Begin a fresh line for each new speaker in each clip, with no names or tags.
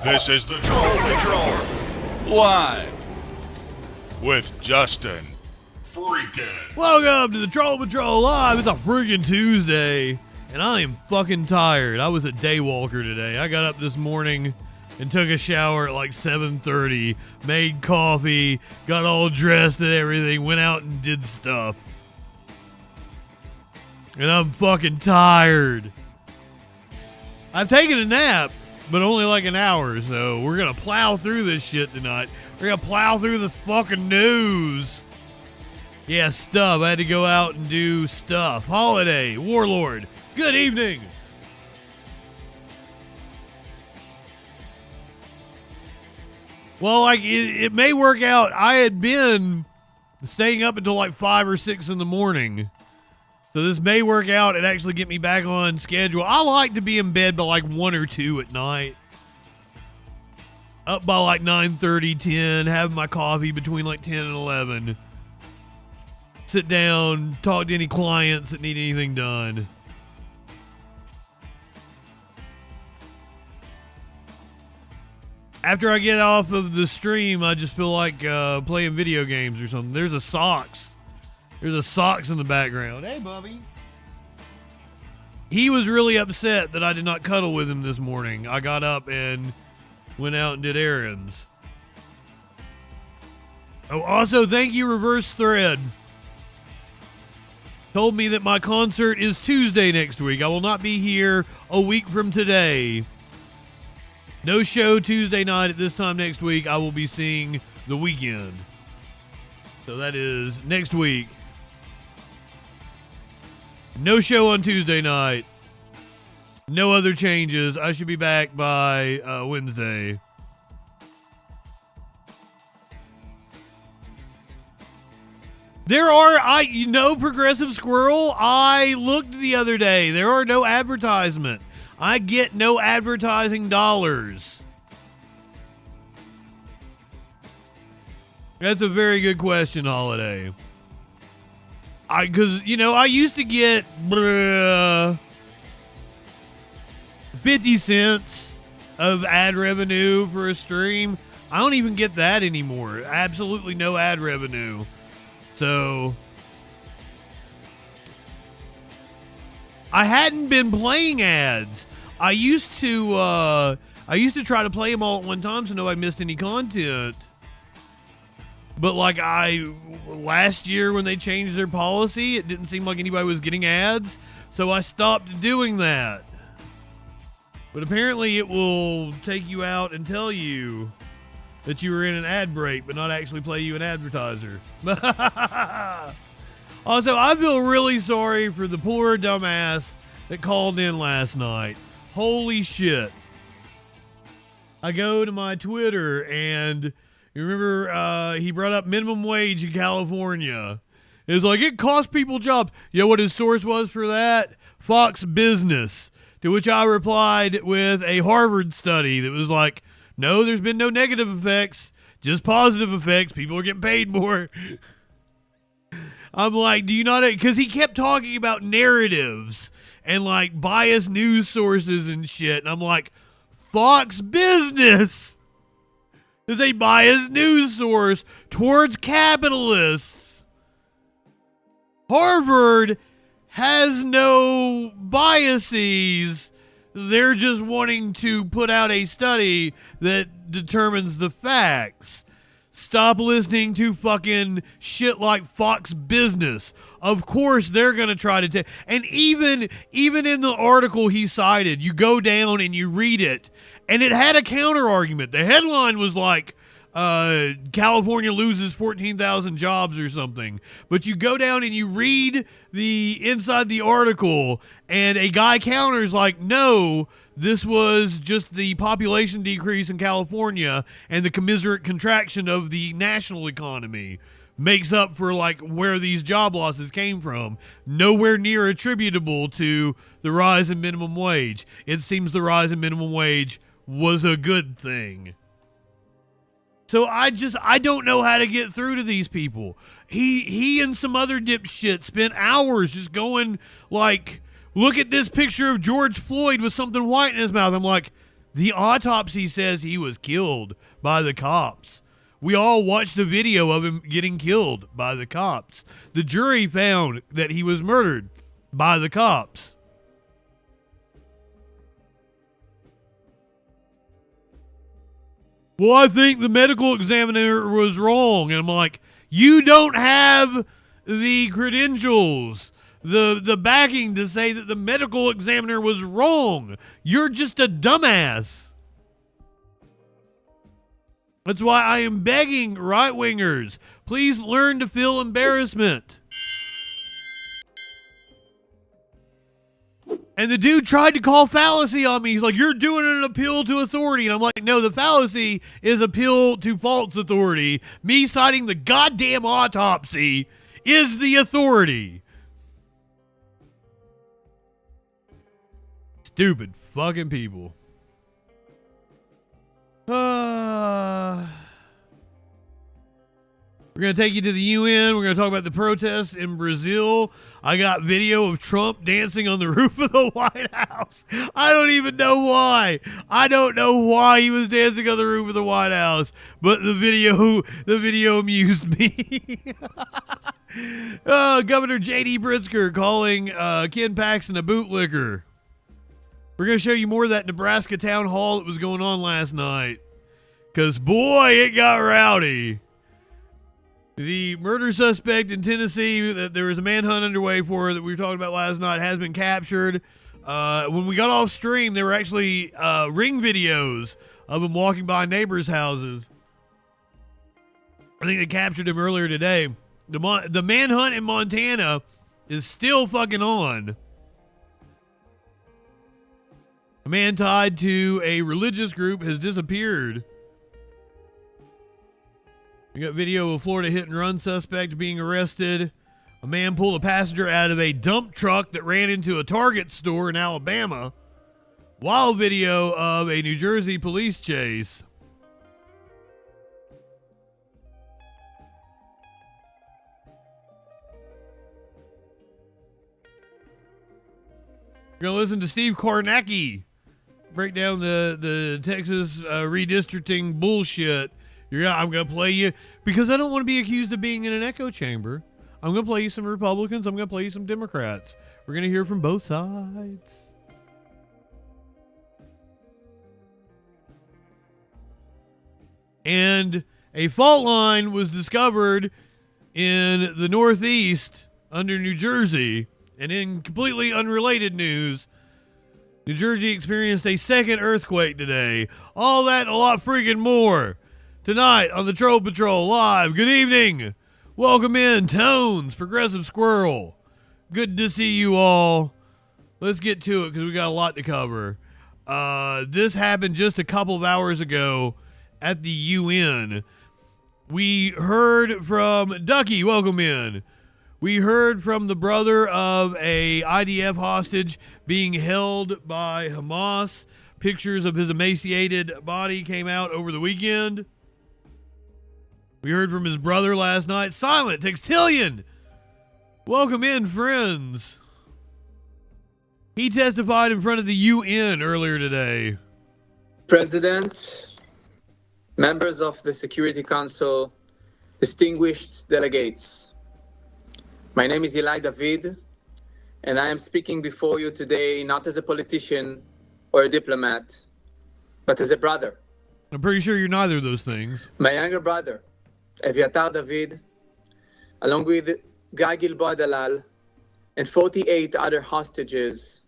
This is the Troll Patrol, live with Justin Freakin.
Welcome to the Troll Patrol Live. It's a freaking Tuesday, and I am fucking tired. I was a day walker today. I got up this morning and took a shower at like 7:30, made coffee, got all dressed and everything, went out and did stuff. And I'm fucking tired. I've taken a nap, but only like an hour, so we're gonna plow through this shit tonight. We're gonna plow through this fucking news. Yeah, stuff. I had to go out and do stuff. Holiday, Warlord, good evening. Well, like, it may work out. I had been staying up until like 5 or 6 in the morning. So this may work out and actually get me back on schedule. I like to be in bed by like 1 or 2 at night. Up by like 9:30, 10, have my coffee between like 10 and 11. Sit down, talk to any clients that need anything done. After I get off of the stream, I just feel like playing video games or something. There's a Socks in the background. Hey, Bubby. He was really upset that I did not cuddle with him this morning. I got up and went out and did errands. Oh, also, thank you, Reverse Thread. Told me that my concert is Tuesday next week. I will not be here a week from today. No show Tuesday night at this time next week. I will be seeing The Weeknd. So that is next week. No show on Tuesday night. No other changes. I should be back by Wednesday. Progressive Squirrel, I looked the other day. There are no advertisement. I get no advertising dollars. That's a very good question, Holiday. Because, I used to get 50 cents of ad revenue for a stream. I don't even get that anymore. Absolutely no ad revenue. So I hadn't been playing ads. I used to try to play them all at one time so nobody missed any content. But like last year when they changed their policy, it didn't seem like anybody was getting ads, so I stopped doing that. But apparently it will take you out and tell you that you were in an ad break, but not actually play you an advertiser. Also, I feel really sorry for the poor dumbass that called in last night. Holy shit. I go to my Twitter and you remember he brought up minimum wage in California. It was like, it cost people jobs. You know what his source was for that? Fox Business. To which I replied with a Harvard study that was like, no, there's been no negative effects, just positive effects. People are getting paid more. I'm like, do you not? Because he kept talking about narratives and like biased news sources and shit. And I'm like, Fox Business is a biased news source towards capitalists. Harvard has no biases. They're just wanting to put out a study that determines the facts. Stop listening to fucking shit like Fox Business. Of course, they're going to try to take... And even in the article he cited, you go down and you read it, and it had a counter argument. The headline was like, California loses 14,000 jobs or something. But you go down and you read the inside the article, and a guy counters like, no, this was just the population decrease in California and the commensurate contraction of the national economy makes up for like where these job losses came from. Nowhere near attributable to the rise in minimum wage. It seems the rise in minimum wage was a good thing. So I don't know how to get through to these people. He and some other dipshit spent hours just going like, look at this picture of George Floyd with something white in his mouth. I'm like, The autopsy says he was killed by the cops. We all watched a video of him getting killed by the cops. The jury found that he was murdered by the cops. Well, I think the medical examiner was wrong. And I'm like, you don't have the credentials, the backing to say that the medical examiner was wrong. You're just a dumbass. That's why I am begging right-wingers, please learn to feel embarrassment. And the dude tried to call fallacy on me. He's like, you're doing an appeal to authority. And I'm like, no, the fallacy is appeal to false authority. Me citing the goddamn autopsy is the authority. Stupid fucking people. We're going to take you to the UN. We're going to talk about the protests in Brazil. I got video of Trump dancing on the roof of the White House. I don't even know why. I don't know why he was dancing on the roof of the White House, but the video amused me. Governor J.D. Pritzker calling Ken Paxton a bootlicker. We're going to show you more of that Nebraska town hall that was going on last night. Because, boy, it got rowdy. The murder suspect in Tennessee that there was a manhunt underway for that we were talking about last night has been captured. When we got off stream, there were actually ring videos of him walking by neighbors' houses. I think they captured him earlier today. The manhunt in Montana is still fucking on. A man tied to a religious group has disappeared. We got video of a Florida hit and run suspect being arrested. A man pulled a passenger out of a dump truck that ran into a Target store in Alabama. Wild video of a New Jersey police chase. We're going to listen to Steve Kornacki break down the Texas redistricting bullshit. I'm going to play you, because I don't want to be accused of being in an echo chamber. I'm going to play you some Republicans. I'm going to play you some Democrats. We're going to hear from both sides. And a fault line was discovered in the Northeast under New Jersey. And in completely unrelated news, New Jersey experienced a second earthquake today. All that and a lot freaking more tonight on the Troll Patrol Live. Good evening. Welcome in, Tones, Progressive Squirrel. Good to see you all. Let's get to it because we got a lot to cover. This happened just a couple of hours ago at the UN. We heard from Ducky. Welcome in. We heard from the brother of a IDF hostage being held by Hamas. Pictures of his emaciated body came out over the weekend. We heard from his brother last night. Silent Textillion. Welcome in, friends. He testified in front of the UN earlier today.
President, members of the Security Council, distinguished delegates. My name is Eli David, and I am speaking before you today not as a politician or a diplomat, but as a brother.
I'm pretty sure you're neither of those things.
My younger brother, Eviatar David, along with Guy Gilboa Dalal and 48 other hostages,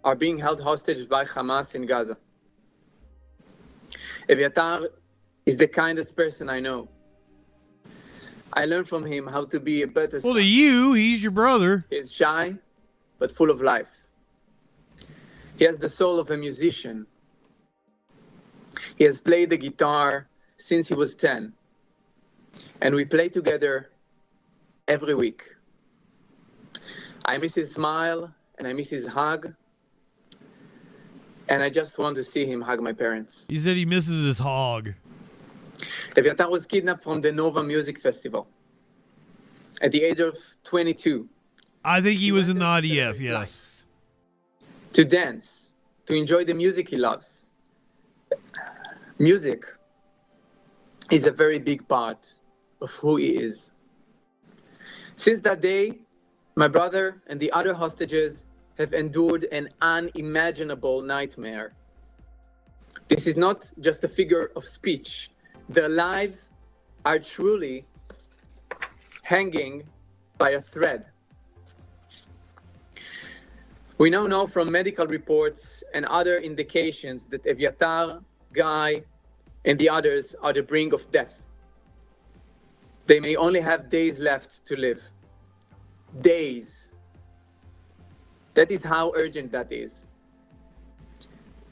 are being held hostage by Hamas in Gaza. Eviatar is the kindest person I know. I learned from him how to be a better son.
Well, to you, he's your brother.
He is shy, but full of life. He has the soul of a musician. He has played the guitar since he was 10. And we play together every week. I miss his smile, and I miss his hug. And I just want to see him hug my parents.
He said he misses his hog.
Eviatar was kidnapped from the Nova Music Festival at the age of 22.
I think he was in the IDF, yes.
To dance, to enjoy the music he loves, Music is a very big part of who he is. Since that day, my brother and the other hostages have endured an unimaginable nightmare. This is not just a figure of speech. Their lives are truly hanging by a thread. We now know from medical reports and other indications that Eviatar, Guy, and the others are the brink of death. They may only have days left to live. Days. That is how urgent that is.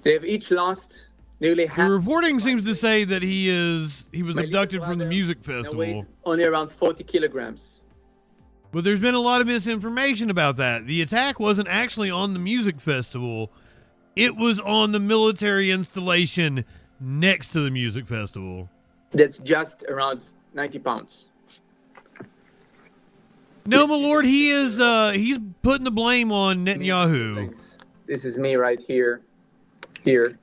They have each lost nearly half.
The reporting seems to say that he was
My
abducted
little
from the
brother
music
now
festival.
weighs only around 40 kilograms.
But there's been a lot of misinformation about that. The attack wasn't actually on the music festival. It was on the military installation next to the music festival.
That's just around 90 pounds.
No, my lord, he's putting the blame on Netanyahu.
Thanks. This is me right here. Here.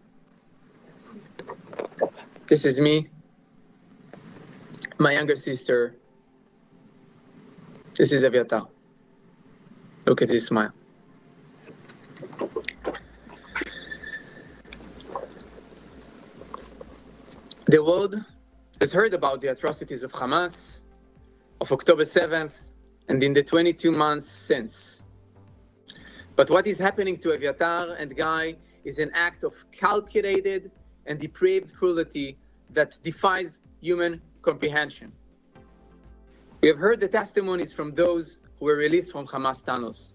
This is me. My younger sister. This is Eviatar. Look at his smile. The world has heard about the atrocities of Hamas, of October 7th, and in the 22 months since. But what is happening to Eviatar and Guy is an act of calculated and depraved cruelty that defies human comprehension. We have heard the testimonies from those who were released from Hamas tunnels.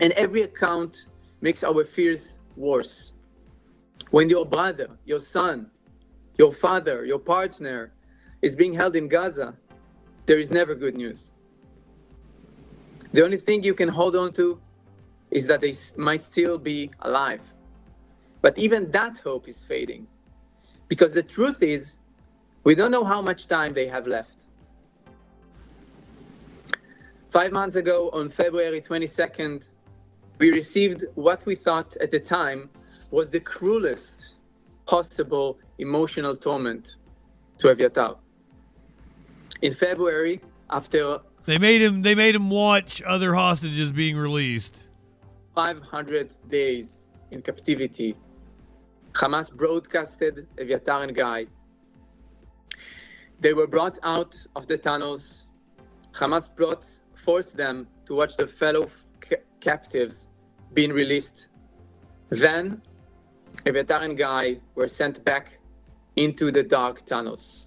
And every account makes our fears worse. When your brother, your son, your father, your partner is being held in Gaza, there is never good news. The only thing you can hold on to is that they might still be alive. But even that hope is fading, because the truth is, we don't know how much time they have left. 5 months ago, on February 22nd, we received what we thought at the time was the cruelest possible emotional torment to Eviatar. In February, after
They made him watch other hostages being released.
500 days in captivity, Hamas broadcasted Eviatar and Guy. They were brought out of the tunnels. Hamas forced them to watch their fellow captives being released. Then, Eviatar and Guy were sent back into the dark tunnels.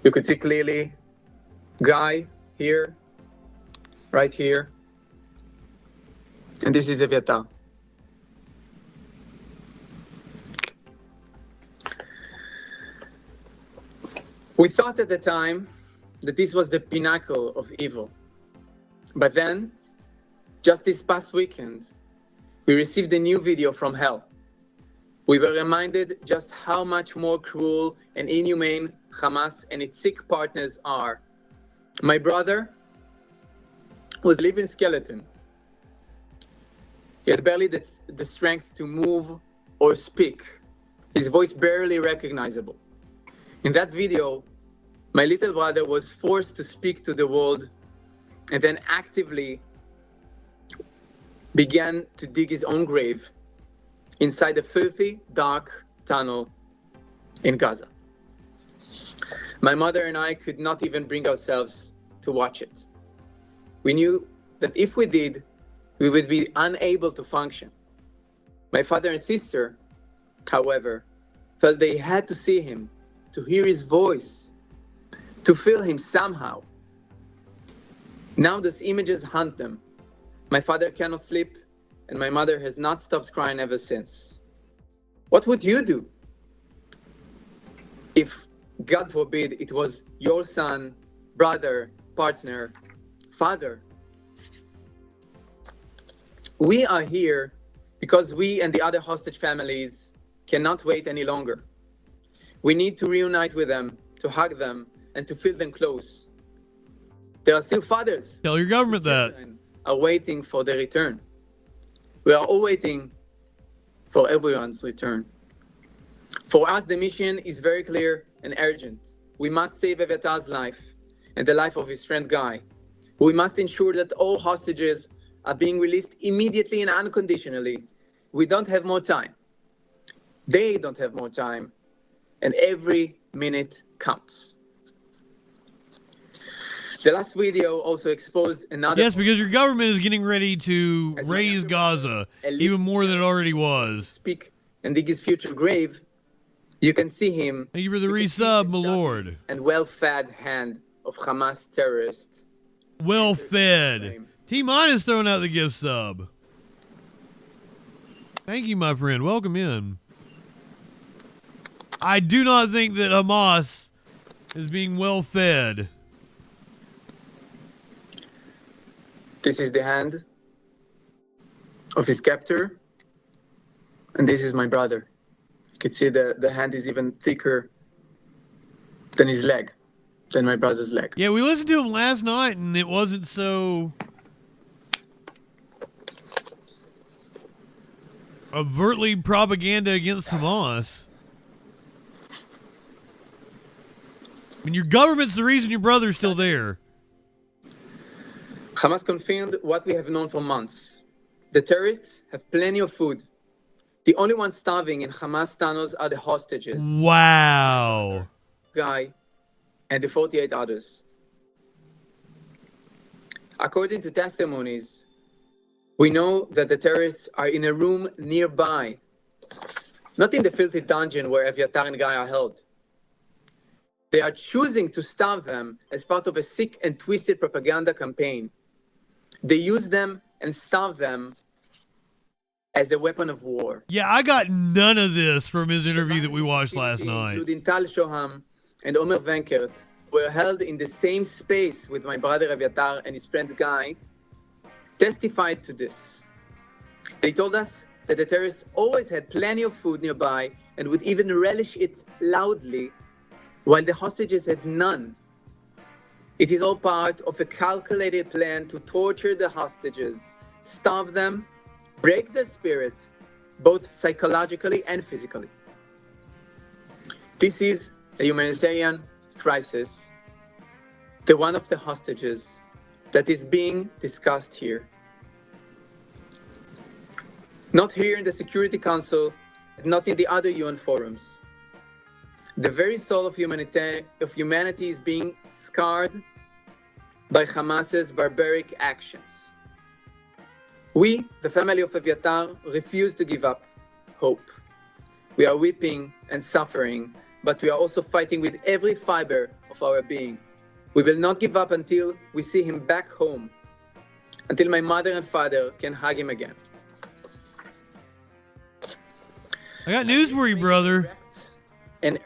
You could see clearly Guy here, right here, and this is Eviatar. We thought at the time that this was the pinnacle of evil. But then, just this past weekend, we received a new video from hell. We were reminded just how much more cruel and inhumane Hamas and its sick partners are. My brother was a living skeleton. He had barely the strength to move or speak. His voice barely recognizable. In that video, my little brother was forced to speak to the world and then actively began to dig his own grave inside a filthy, dark tunnel in Gaza. My mother and I could not even bring ourselves to watch it. We knew that if we did, we would be unable to function. My father and sister, however, felt they had to see him, to hear his voice, to feel him somehow. Now those images haunt them. My father cannot sleep, and my mother has not stopped crying ever since. What would you do if, God forbid, it was your son, brother, partner, father? We are here because we and the other hostage families cannot wait any longer. We need to reunite with them, to hug them, and to feel them close. There are still fathers
Tell your government that.
children are waiting for their return. We are all waiting for everyone's return. For us, the mission is very clear and urgent. We must save Eviatar's life and the life of his friend Guy. We must ensure that all hostages are being released immediately and unconditionally. We don't have more time. They don't have more time. And every minute counts. The last video also exposed another...
Yes, because your government is getting ready to
As
raise
my
Gaza even more than it already was.
speak and dig his future grave, you can see him...
Thank you for the
you can see
resub,
the
my
chubby
lord.
and well-fed hand of Hamas terrorists.
Well fed. T-Minus throwing out the gift sub. Thank you, my friend. Welcome in. I do not think that Hamas is being well fed.
This is the hand of his captor, and this is my brother. You can see the hand is even thicker than his leg, than my brother's leg.
Yeah, we listened to him last night, and it wasn't so overtly propaganda against Hamas. I mean, your government's the reason your brother's still there.
Hamas confirmed what we have known for months. The terrorists have plenty of food. The only ones starving in Hamas tunnels are the hostages,
Wow.
Guy, and the 48 others. According to testimonies, we know that the terrorists are in a room nearby, not in the filthy dungeon where Eviatar and Guy are held. They are choosing to starve them as part of a sick and twisted propaganda campaign. They use them and starve them as a weapon of war.
Yeah, I got none of this from his interview that we watched last night.
Including Tal Shoham and Omer Venkert were held in the same space with my brother Eviatar and his friend Guy, testified to this. They told us that the terrorists always had plenty of food nearby and would even relish it loudly, while the hostages had none. It is all part of a calculated plan to torture the hostages, starve them, break their spirit, both psychologically and physically. This is a humanitarian crisis, the one of the hostages, that is being discussed here. Not here in the Security Council, not in the other UN forums. The very soul of humanity is being scarred by Hamas's barbaric actions. We, the family of Eviatar, refuse to give up hope. We are weeping and suffering, but we are also fighting with every fiber of our being. We will not give up until we see him back home, until my mother and father can hug him again.
I got news for you, brother.
And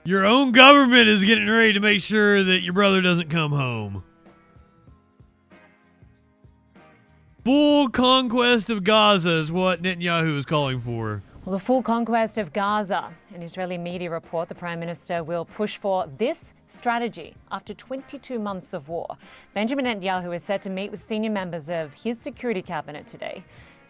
Your own government is getting ready to make sure that your brother doesn't come home. Full conquest of Gaza is what Netanyahu is calling for.
Well, the full conquest of Gaza. An Israeli media report, the Prime Minister will push for this strategy after 22 months of war. Benjamin Netanyahu is set to meet with senior members of his security cabinet today.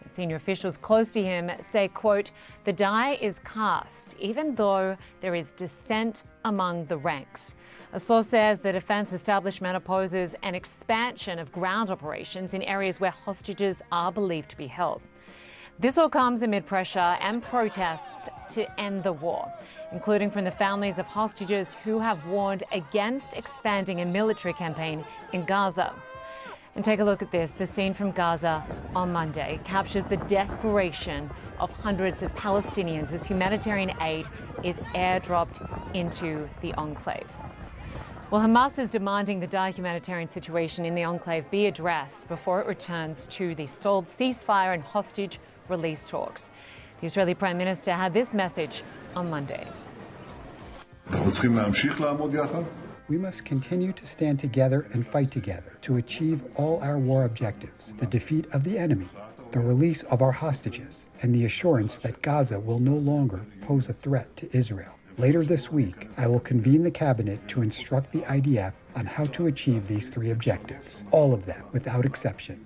And senior officials close to him say, quote, "The die is cast, even though there is dissent among the ranks." A source says the defense establishment opposes an expansion of ground operations in areas where hostages are believed to be held. This all comes amid pressure and protests to end the war, including from the families of hostages who have warned against expanding a military campaign in Gaza. And take a look at this. The scene from Gaza on Monday captures the desperation of hundreds of Palestinians as humanitarian aid is airdropped into the enclave. Well, Hamas is demanding the dire humanitarian situation in the enclave be addressed before it returns to the stalled ceasefire and hostage release talks. The Israeli Prime Minister had this message on Monday.
We must continue to stand together and fight together to achieve all our war objectives, the defeat of the enemy, the release of our hostages, and the assurance that Gaza will no longer pose a threat to Israel. Later this week, I will convene the cabinet to instruct the IDF on how to achieve these three objectives, all of them without exception.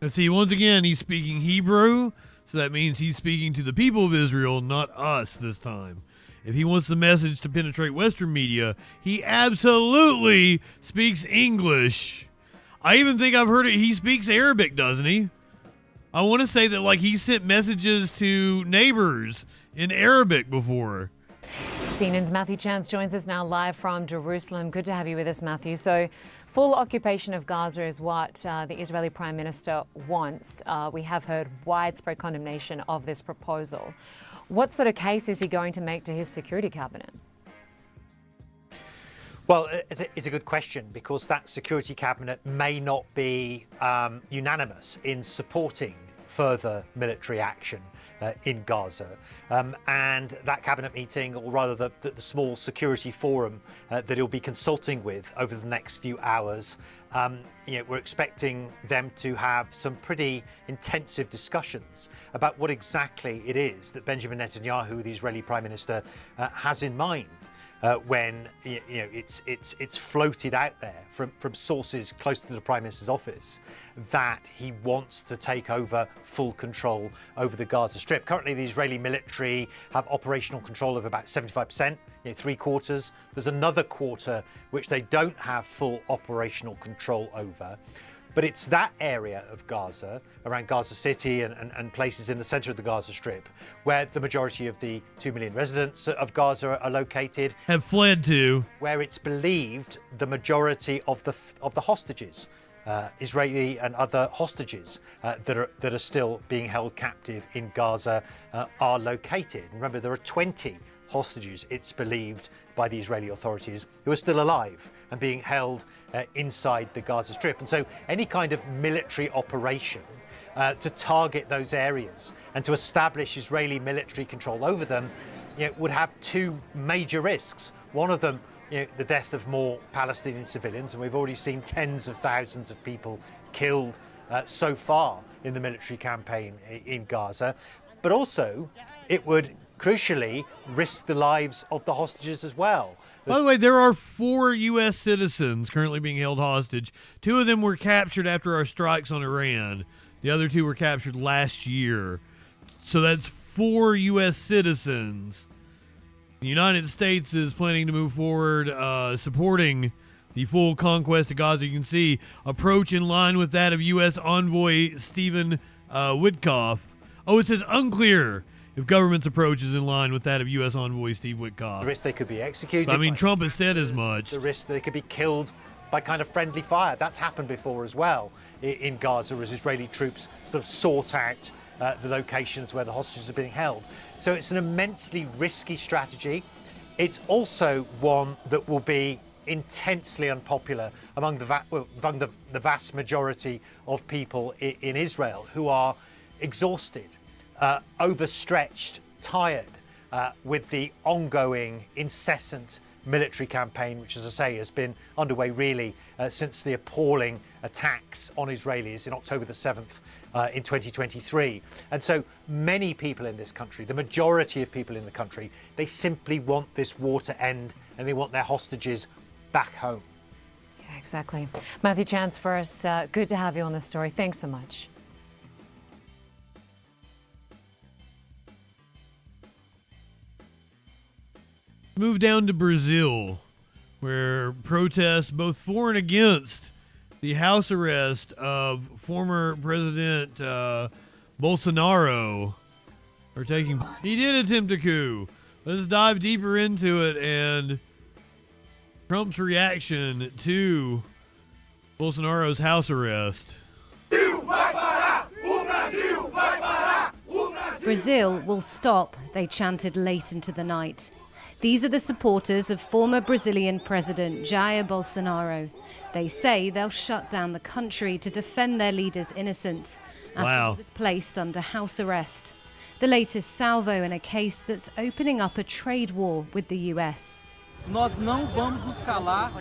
Let's see, once again, he's speaking Hebrew, so that means he's speaking to the people of Israel, not us this time. If he wants the message to penetrate Western media, he absolutely speaks English. I even think I've heard it. He speaks Arabic, doesn't he? I want to say that, like, he sent messages to neighbors in Arabic before.
CNN's Matthew Chance joins us now live from Jerusalem. Good to have you with us, Matthew. So, full occupation of Gaza is what the Israeli Prime Minister wants. We have heard widespread condemnation of this proposal. What sort of case is he going to make to his security cabinet?
Well, it's a good question, because that security cabinet may not be unanimous in supporting further military action in Gaza. And that cabinet meeting, or rather the small security forum that he'll be consulting with over the next few hours, we're expecting them to have some pretty intensive discussions about what exactly it is that Benjamin Netanyahu, the Israeli Prime Minister, has in mind. When it's floated out there from sources close to the Prime Minister's office that he wants to take over full control over the Gaza Strip. Currently, the Israeli military have operational control of about 75%, three quarters. There's another quarter which they don't have full operational control over. But it's that area of Gaza, around Gaza City and places in the centre of the Gaza Strip, where the majority of the 2 million residents of Gaza are located.
Have fled to.
Where it's believed the majority of the hostages, Israeli and other hostages that are still being held captive in Gaza are located. Remember, there are 20 hostages, it's believed by the Israeli authorities, who are still alive and being held inside the Gaza Strip. And so any kind of military operation to target those areas and to establish Israeli military control over them would have two major risks. One of them, the death of more Palestinian civilians, and we've already seen tens of thousands of people killed so far in the military campaign in Gaza. But also, it would crucially risk the lives of the hostages as well.
By the way, there are 4 U.S. citizens currently being held hostage. 2 of them were captured after our strikes on Iran. The other 2 were captured last year. So that's 4 U.S. citizens. The United States is planning to move forward supporting the full conquest of Gaza. You can see approach in line with that of U.S. envoy Stephen Witkoff. Oh, it says unclear if government's approach is in line with that of U.S. envoy Steve Witkoff.
The risk they could be executed.
I mean, Trump has said as much.
The risk they could be killed by kind of friendly fire. That's happened before as well in Gaza, as Israeli troops sort of sought out the locations where the hostages are being held. So it's an immensely risky strategy. It's also one that will be intensely unpopular among the vast majority of people in Israel, who are exhausted, overstretched, tired with the ongoing, incessant military campaign, which, as I say, has been underway really since the appalling attacks on Israelis in October the 7th in 2023. And so many people in this country, the majority of people in the country, they simply want this war to end, and they want their hostages back home.
Yeah, exactly. Matthew Chance for us. Good to have you on this story. Thanks so much.
Move down to Brazil, where protests both for and against the house arrest of former President Bolsonaro are taking. He did attempt a coup. Let's dive deeper into it and Trump's reaction to Bolsonaro's house arrest.
Brazil will stop, they chanted late into the night. These are the supporters of former Brazilian President Jair Bolsonaro. They say they'll shut down the country to defend their leader's innocence after he was placed under house arrest. The latest salvo in a case that's opening up a trade war with the US.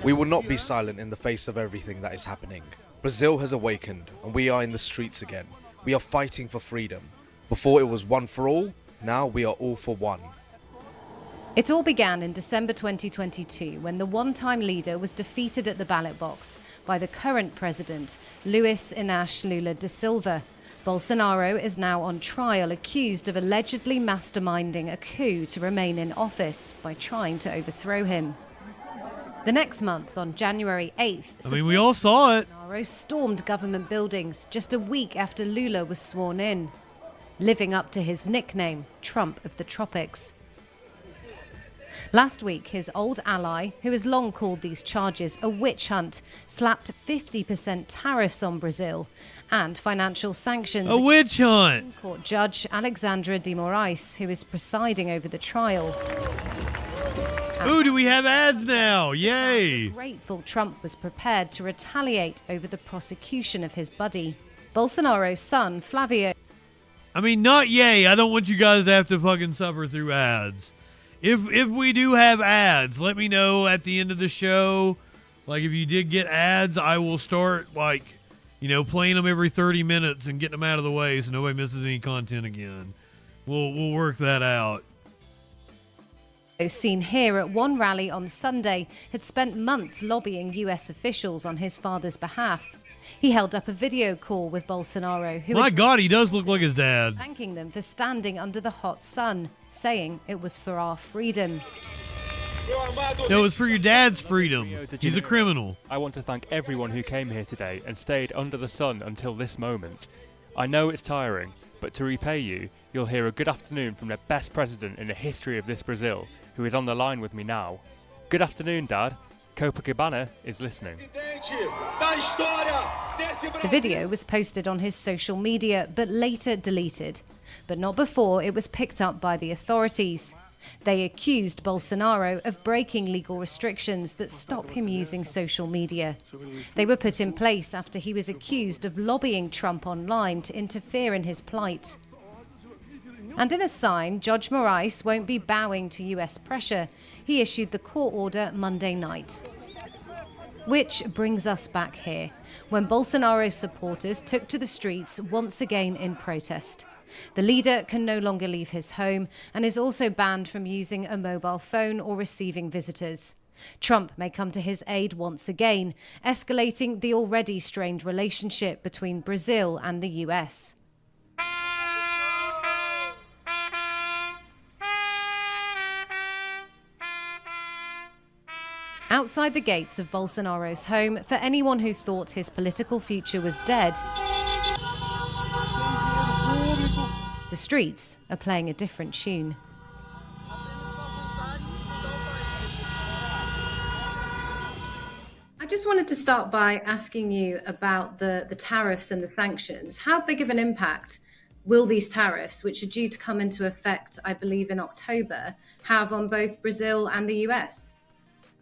We will not be silent in the face of everything that is happening. Brazil has awakened, and we are in the streets again. We are fighting for freedom. Before it was one for all, now we are all for one.
It all began in December 2022 when the one-time leader was defeated at the ballot box by the current president, Luiz Inácio Lula da Silva. Bolsonaro is now on trial, accused of allegedly masterminding a coup to remain in office by trying to overthrow him. The next month, on January 8th,
we all saw it.
Bolsonaro stormed government buildings just a week after Lula was sworn in, living up to his nickname, Trump of the Tropics. Last week, his old ally, who has long called these charges a witch hunt, slapped 50% tariffs on Brazil and financial sanctions.
A witch hunt!
Court Judge Alexandra de Moraes, who is presiding over the trial.
Ooh, do we have ads now? Yay!
Grateful Trump was prepared to retaliate over the prosecution of his buddy. Bolsonaro's son, Flavio.
Not yay. I don't want you guys to have to fucking suffer through ads. If we do have ads, let me know at the end of the show. Like, if you did get ads, I will start, playing them every 30 minutes and getting them out of the way so nobody misses any content again. We'll work that out.
Seen here at one rally on Sunday, had spent months lobbying US officials on his father's behalf. He held up a video call with Bolsonaro, who
My God, he does look like his dad.
Thanking them for standing under the hot sun, saying it was for our freedom.
No, it's for your dad's freedom. He's a criminal.
I want to thank everyone who came here today and stayed under the sun until this moment. I know it's tiring, but to repay you, you'll hear a good afternoon from the best president in the history of this Brazil, who is on the line with me now. Good afternoon, Dad. Copacabana is listening.
The video was posted on his social media, but later deleted. But not before it was picked up by the authorities. They accused Bolsonaro of breaking legal restrictions that stop him using social media. They were put in place after he was accused of lobbying Trump online to interfere in his plight. And in a sign, Judge Moraes won't be bowing to US pressure. He issued the court order Monday night. Which brings us back here, when Bolsonaro's supporters took to the streets once again in protest. The leader can no longer leave his home and is also banned from using a mobile phone or receiving visitors. Trump may come to his aid once again, escalating the already strained relationship between Brazil and the US. Outside the gates of Bolsonaro's home, for anyone who thought his political future was dead, the streets are playing a different tune. I just wanted to start by asking you about the tariffs and the sanctions. How big of an impact will these tariffs, which are due to come into effect, I believe, in October, have on both Brazil and the US?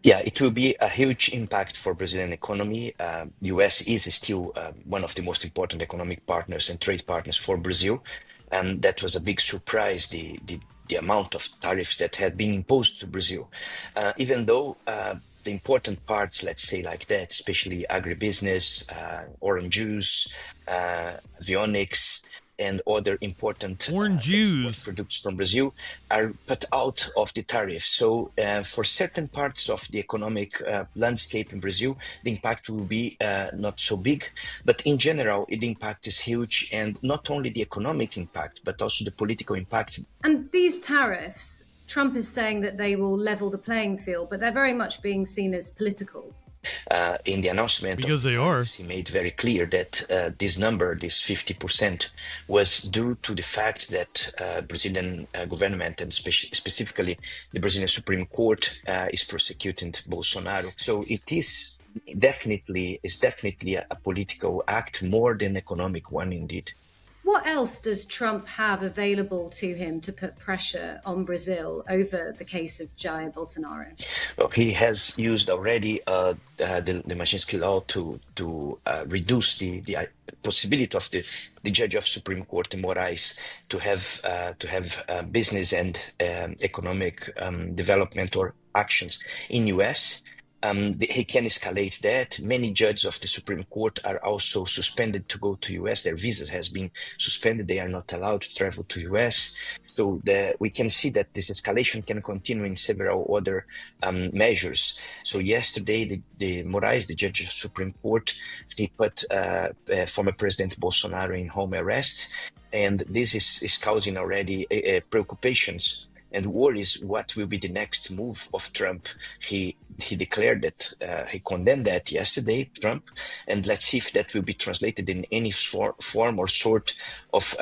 Yeah, it will be a huge impact for Brazilian economy. US is still one of the most important economic partners and trade partners for Brazil. And that was a big surprise, the amount of tariffs that had been imposed to Brazil. Even though the important parts, let's say like that, especially agribusiness, orange juice, avionics, and other important products from Brazil are put out of the tariff. So for certain parts of the economic landscape in Brazil, the impact will be not so big. But in general, the impact is huge, and not only the economic impact, but also the political impact.
And these tariffs, Trump is saying that they will level the playing field, but they're very much being seen as political.
In the announcement,
because they are,
he made very clear that this number, this 50%, was due to the fact that Brazilian government and specifically the Brazilian Supreme Court is prosecuting Bolsonaro. So it is definitely a political act more than economic one, indeed.
What else does Trump have available to him to put pressure on Brazil over the case of Jair Bolsonaro?
Well, he has used already the Machinsky law to reduce the possibility of the judge of Supreme Court, Moraes, to have business and economic development or actions in US. he can escalate that. Many judges of the Supreme Court are also suspended to go to US. Their visas has been suspended. They are not allowed to travel to US. So we can see that this escalation can continue in several other measures. So yesterday, the Moraes, the judge of the Supreme Court, he put former President Bolsonaro in home arrest. And this is causing already preoccupations and worries what will be the next move of Trump. He declared that he condemned that yesterday, Trump, and let's see if that will be translated in any form or sort of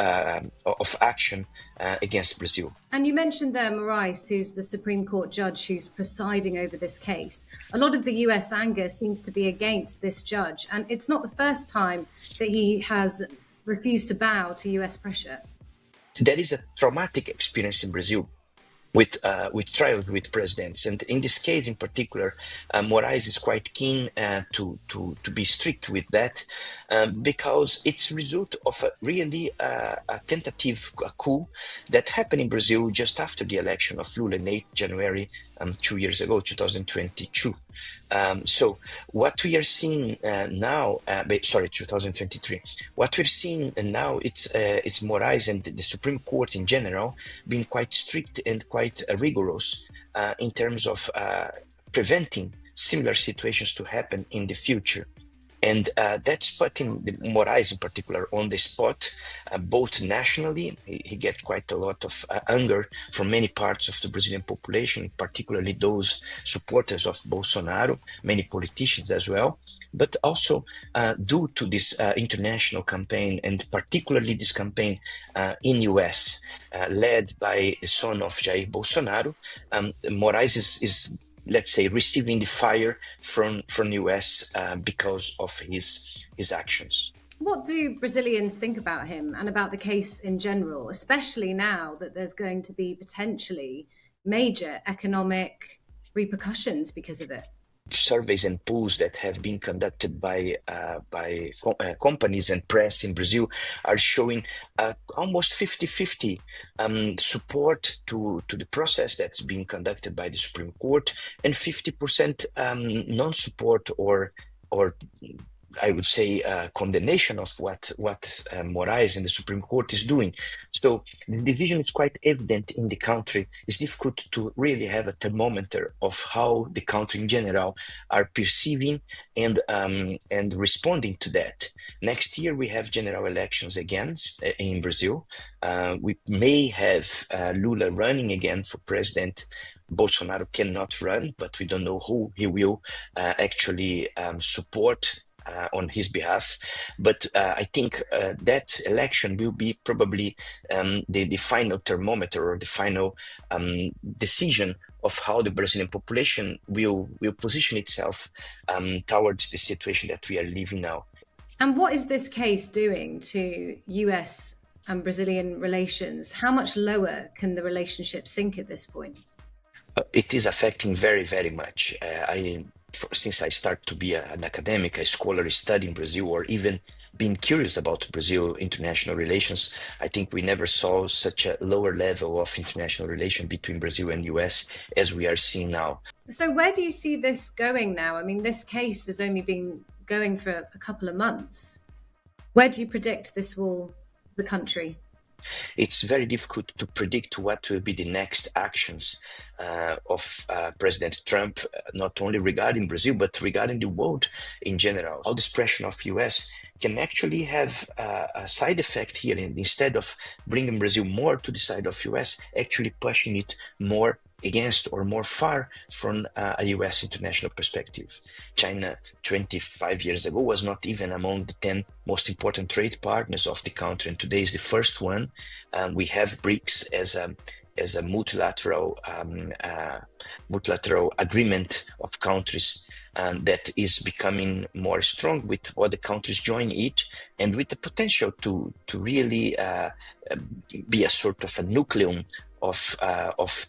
action against Brazil.
And you mentioned there Moraes, who's the Supreme Court judge who's presiding over this case. A lot of the US anger seems to be against this judge, and it's not the first time that he has refused to bow to US pressure.
There is a traumatic experience in Brazil with trials with presidents, and in this case in particular, Moraes is quite keen to be strict with that because it's a result of a really a tentative coup that happened in Brazil just after the election of Lula in 8 January 2 years ago, 2022. So what we are seeing now, 2023. What we're seeing now, it's Moraes and the Supreme Court in general being quite strict and quite rigorous in terms of preventing similar situations to happen in the future. And that's putting Moraes in particular on the spot, both nationally. He gets quite a lot of anger from many parts of the Brazilian population, particularly those supporters of Bolsonaro, many politicians as well, but also due to this international campaign, and particularly this campaign in US, led by the son of Jair Bolsonaro. Moraes is let's say, receiving the fire from US because of his actions.
What do Brazilians think about him and about the case in general, especially now that there's going to be potentially major economic repercussions because of it?
Surveys and polls that have been conducted by companies and press in Brazil are showing almost 50-50 support to the process that's being conducted by the Supreme Court, and 50% non-support or I would say condemnation of what Moraes and the Supreme Court is doing. So the division is quite evident in the country. It's difficult to really have a thermometer of how the country in general are perceiving and responding to that. Next year we have general elections again in Brazil. We may have Lula running again for president. Bolsonaro cannot run, but we don't know who he will actually support on his behalf. But I think that election will be probably the final thermometer, or the final decision of how the Brazilian population will position itself towards the situation that we are living now.
And what is this case doing to US and Brazilian relations? How much lower can the relationship sink at this point?
It is affecting very, very much. Since I started to be an academic, a scholar studying Brazil, or even being curious about Brazil international relations, I think we never saw such a lower level of international relation between Brazil and US as we are seeing now.
So where do you see this going now? I mean, this case has only been going for a couple of months. Where do you predict this will the country?
It's very difficult to predict what will be the next actions of President Trump, not only regarding Brazil, but regarding the world in general. All this pressure of US can actually have a side effect here. And instead of bringing Brazil more to the side of US, actually pushing it more against or more far from a US international perspective. China 25 years ago was not even among the 10 most important trade partners of the country, and today is the first one. We have BRICS as a multilateral agreement of countries that is becoming more strong, with other countries joining it, and with the potential to really be a sort of a nucleum of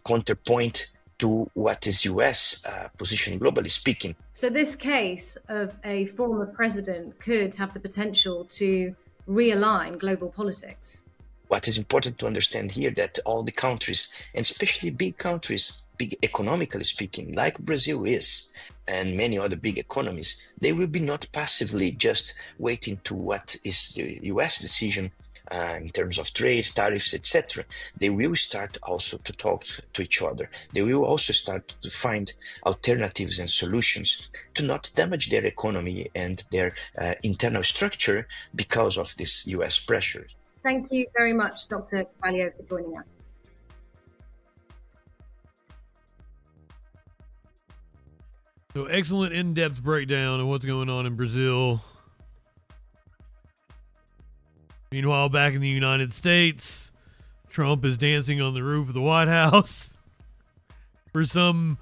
counterpoint to what is US position globally speaking.
So this case of a former president could have the potential to realign global politics.
What is important to understand here that all the countries, and especially big countries, big economically speaking, like Brazil is, and many other big economies, they will be not passively just waiting to what is the US decision in terms of trade, tariffs, etc. They will start also to talk to each other. They will also start to find alternatives and solutions to not damage their economy and their internal structure because of this US pressure.
Thank you very much, Dr. Carvalho, for joining us.
So excellent in-depth breakdown of what's going on in Brazil. Meanwhile, back in the United States, Trump is dancing on the roof of the White House for some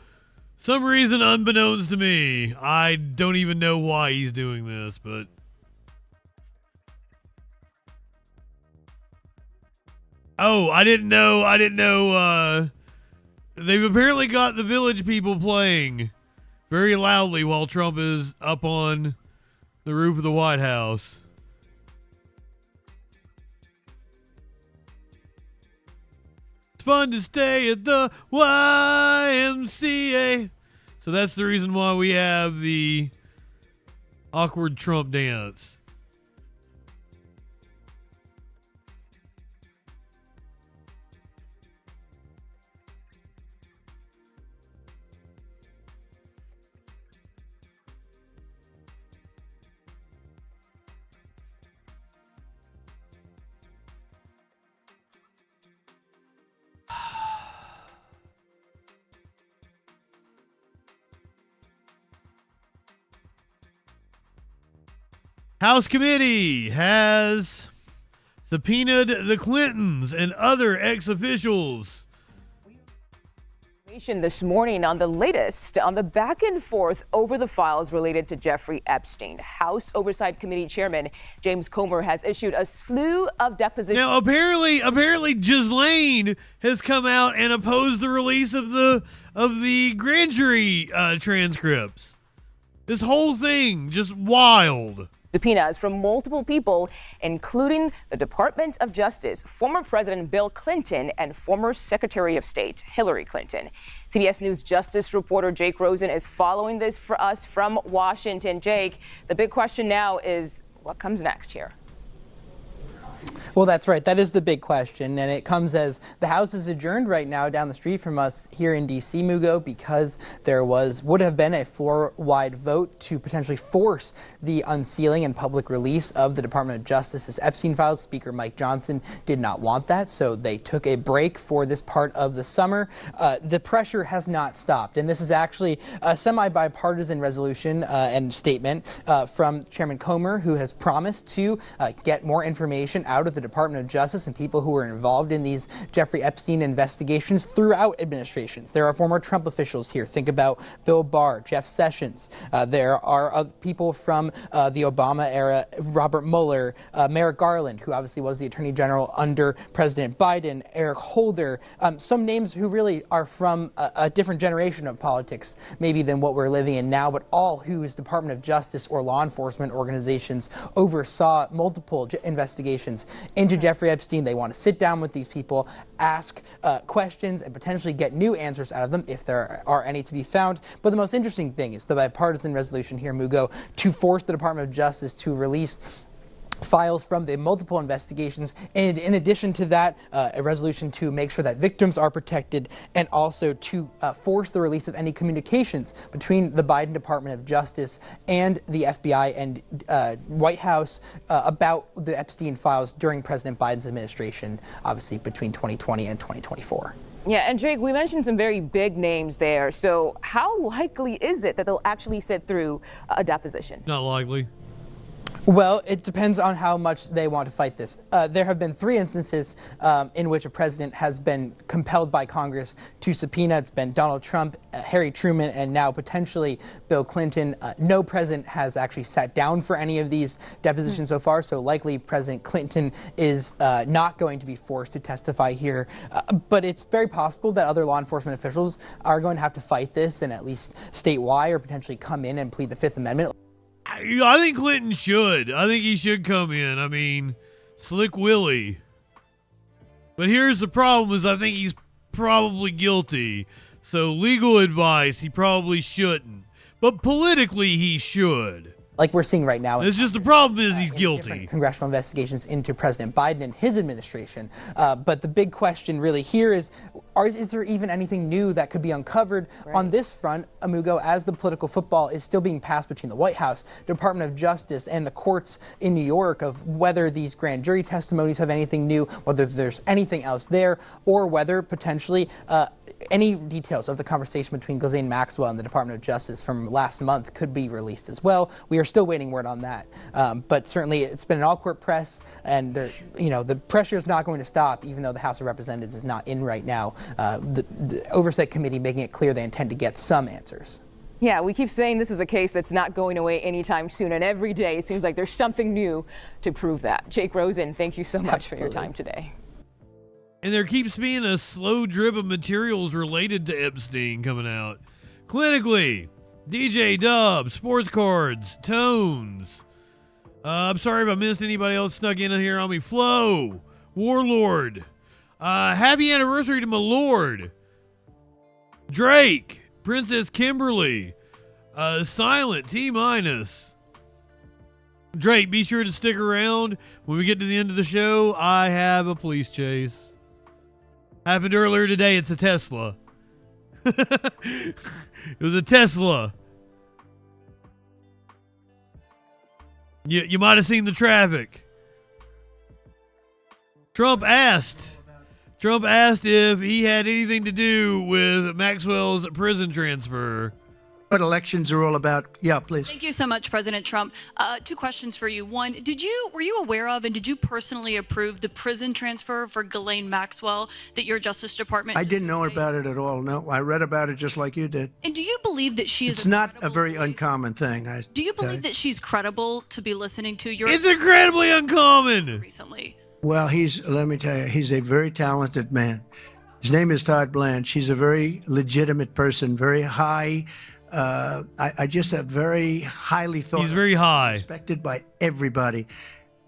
reason unbeknownst to me. I don't even know why he's doing this, but I didn't know they've apparently got the Village People playing very loudly while Trump is up on the roof of the White House. It's fun to stay at the YMCA. So that's the reason why we have the awkward Trump dance. House Committee has subpoenaed the Clintons and other ex-officials.
This morning on the latest on the back and forth over the files related to Jeffrey Epstein. House Oversight Committee Chairman James Comer has issued a slew of depositions.
Now, apparently, Ghislaine has come out and opposed the release of the grand jury transcripts. This whole thing just wild.
Subpoenas from multiple people, including the Department of Justice, former President Bill Clinton, and former Secretary of State Hillary Clinton. CBS News Justice reporter Jake Rosen is following this for us from Washington. Jake, the big question now is what comes next here?
Well, that's right. That is the big question, and it comes as the House is adjourned right now down the street from us here in D.C., Mugo, because there would have been a floor-wide vote to potentially force the unsealing and public release of the Department of Justice's Epstein files. Speaker Mike Johnson did not want that, so they took a break for this part of the summer. The pressure has not stopped, and this is actually a semi-bipartisan resolution and statement from Chairman Comer, who has promised to get more information out of the Department of Justice and people who were involved in these Jeffrey Epstein investigations throughout administrations. There are former Trump officials here. Think about Bill Barr, Jeff Sessions. There are people from the Obama era, Robert Mueller, Merrick Garland, who obviously was the Attorney General under President Biden, Eric Holder, some names who really are from a different generation of politics maybe than what we're living in now, but all whose Department of Justice or law enforcement organizations oversaw multiple investigations into Jeffrey Epstein. They want to sit down with these people, ask questions, and potentially get new answers out of them if there are any to be found. But the most interesting thing is the bipartisan resolution here, Mugo, to force the Department of Justice to release files from the multiple investigations, and in addition to that, a resolution to make sure that victims are protected, and also to force the release of any communications between the Biden Department of Justice and the FBI and White House about the Epstein files during President Biden's administration, obviously between 2020 and 2024.
Yeah, and Jake, we mentioned some very big names there. So how likely is it that they'll actually sit through a deposition?
Not likely.
Well, it depends on how much they want to fight this. There have been 3 instances in which a president has been compelled by Congress to subpoena. It's been Donald Trump, Harry Truman, and now potentially Bill Clinton. No president has actually sat down for any of these depositions so far, so likely President Clinton is not going to be forced to testify here. But it's very possible that other law enforcement officials are going to have to fight this and at least state why, or potentially come in and plead the Fifth Amendment.
I think Clinton should. I think he should come in. I mean, Slick Willie. But here's the problem is I think he's probably guilty. So legal advice, he probably shouldn't. But politically, he should.
Like we're seeing right now.
It's just the problem is he's guilty.
Congressional investigations into President Biden and his administration. But the big question really here is there even anything new that could be uncovered on this front, Amugo, as the political football is still being passed between the White House, Department of Justice, and the courts in New York of whether these grand jury testimonies have anything new, whether there's anything else there, or whether potentially any details of the conversation between Ghislaine Maxwell and the Department of Justice from last month could be released as well. We are still waiting word on that. But certainly it's been an all-court press, and the pressure is not going to stop, even though the House of Representatives is not in right now. The Oversight Committee making it clear they intend to get some answers.
Yeah, we keep saying this is a case that's not going away anytime soon, and every day it seems like there's something new to prove that. Jake Rosen, thank you so much for your time today.
And there keeps being a slow drip of materials related to Epstein coming out. Clinically, DJ Dub, Sports Cards, Tones. I'm sorry if I missed anybody else snuck in here on me. Flo, Warlord. Happy anniversary to my lord. Drake, Princess Kimberly. Silent, T-. Drake, be sure to stick around. When we get to the end of the show, I have a police chase. Happened earlier today. It's a Tesla. It was a Tesla. You might have seen the traffic. Trump asked if he had anything to do with Maxwell's prison transfer.
What elections are all about. Yeah, please.
Thank you so much, President Trump. 2 questions for you. One, were you aware of and did you personally approve the prison transfer for Ghislaine Maxwell that your Justice Department?
I didn't know about it at all. No, I read about it just like you did.
And do you believe that she is?
It's not a very uncommon thing.
Do you believe that she's credible to be listening to?
It's incredibly uncommon.
Recently.
Well, let me tell you, he's a very talented man. His name is Todd Blanche. He's a very legitimate person, very high. I just a very highly thought.
He's very high,
respected by everybody,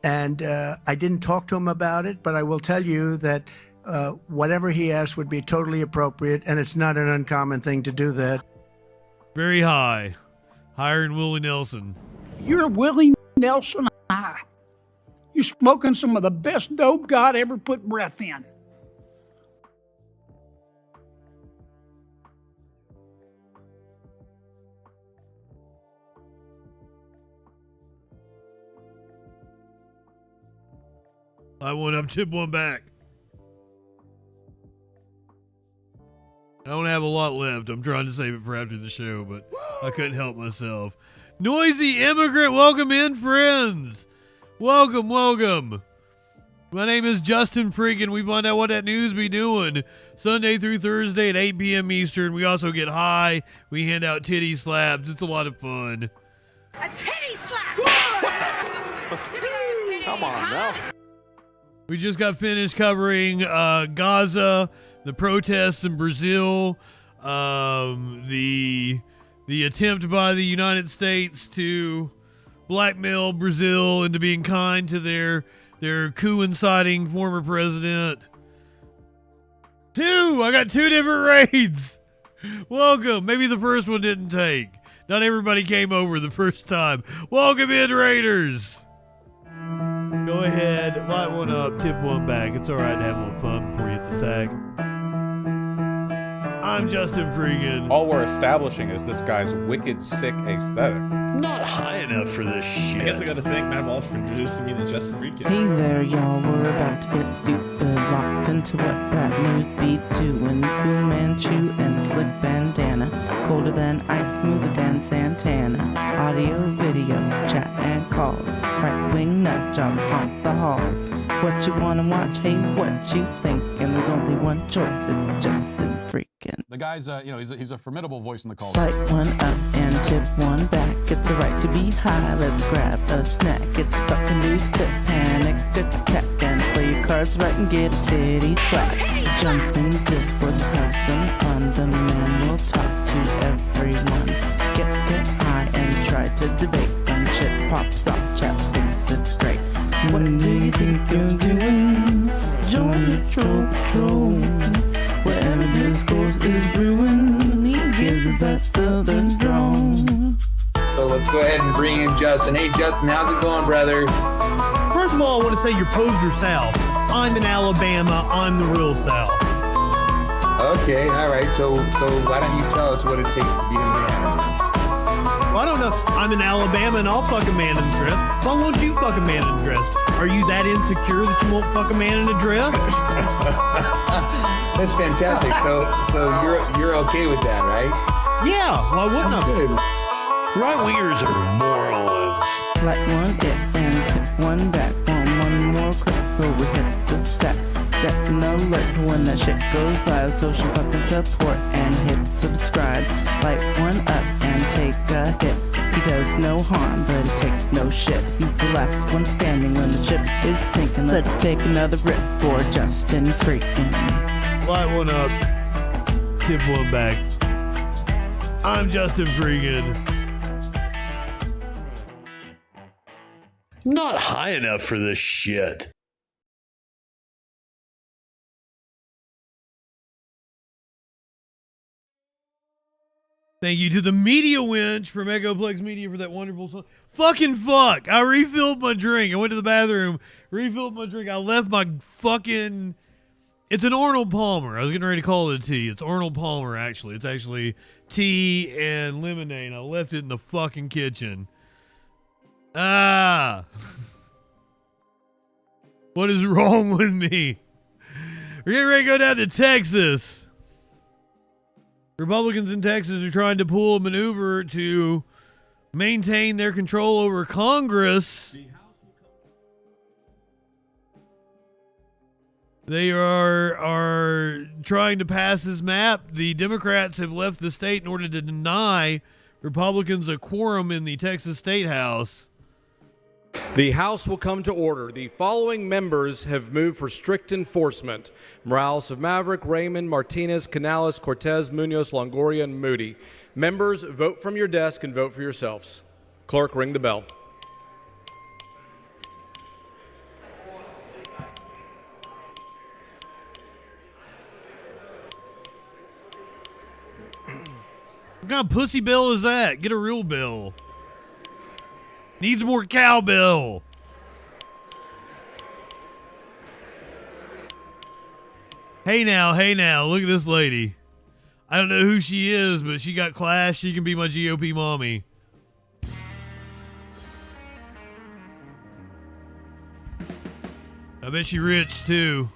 and I didn't talk to him about it, but I will tell you that whatever he asked would be totally appropriate, and it's not an uncommon thing to do that.
Very high, higher than Willie Nelson.
You're Willie Nelson high. You're smoking some of the best dope God ever put breath in.
I went up, tip one back. I don't have a lot left. I'm trying to save it for after the show, but I couldn't help myself. Noisy Immigrant, welcome in, friends. Welcome, welcome. My name is JustinFREAKIN. We find out what that news be doing Sunday through Thursday at 8 p.m. Eastern. We also get high. We hand out titty slaps. It's a lot of fun.
A titty slap!
Come on now.
We just got finished covering Gaza, the protests in Brazil, the attempt by the United States to blackmail Brazil into being kind to their coup-inciting former president. I got 2 different raids. Welcome. Maybe the first one didn't take. Not everybody came over the first time. Welcome in, Raiders. Go ahead, light one up, tip one back. It's all right to have a little fun before you hit the sack. I'm JustinFREAKIN.
All we're establishing is this guy's wicked, sick aesthetic.
Not high enough for this shit.
I guess I gotta thank Matt Walsh for introducing me to JustinFREAKIN.
Hey there, y'all. We're about to get stupid, locked into what that news be doing. Fu Manchu and a slick bandana, colder than ice, smoother than Santana. Audio, video, chat and calls. Right-wing nut jobs haunt the halls. What you wanna watch? Hey, what you think? And there's only one choice. It's JustinFREAKIN.
The guy's, he's a formidable voice in the call.
Light one up and tip one back. It's a right to be high. Let's grab a snack. It's fucking news, quit panic, attack, and play your cards right and get a titty slap. Jump in Discord, have some fun. The man will talk to everyone. Get high and try to debate. When shit pops off, chat thinks it's great. What do you think you're doing? Join the troll. Wherever discourse is brewing.
Justin. Hey, Justin, how's it going, brother?
First of all, I want to say you're poser South. I'm in Alabama. I'm the real South.
Okay, all right. So why don't you tell us what it takes to be a man?
Well, I don't know. I'm in Alabama and I'll fuck a man in a dress. Why won't you fuck a man in a dress? Are you that insecure that you won't fuck a man in a dress?
That's fantastic. So you're okay with that, right?
Yeah. Why wouldn't I?
Good.
Right-wingers are morons.
Like one hit and hit one back. One more clip before we hit the set an alert when that shit goes live. Social fucking support and hit subscribe. Light one up and take a hit. He does no harm, but it takes no shit. He's the last one standing when the ship is sinking. Let's take another rip for JustinFREAKIN.
Light one up, tip one back. I'm JustinFREAKIN.
Not high enough for this shit.
Thank you to the Media Winch from Echoplex Media for that wonderful song. Fucking fuck. I refilled my drink. I went to the bathroom, refilled my drink. I left my fucking... It's an Arnold Palmer. I was getting ready to call it a tea. It's Arnold Palmer, actually. It's actually tea and lemonade. I left it in the fucking kitchen. Ah. What is wrong with me? We're getting ready to go down to Texas. Republicans in Texas are trying to pull a maneuver to maintain their control over Congress. They are trying to pass this map. The Democrats have left the state in order to deny Republicans a quorum in the Texas State House.
The House will come to order. The following members have moved for strict enforcement: Morales of Maverick, Raymond, Martinez, Canales, Cortez, Munoz, Longoria, and Moody. Members, vote from your desk and vote for yourselves. Clerk, ring the bell.
What kind of pussy bill is that? Get a real bill. Needs more cowbell. Hey now, look at this lady. I don't know who she is, but she got class. She can be my GOP mommy. I bet she rich too.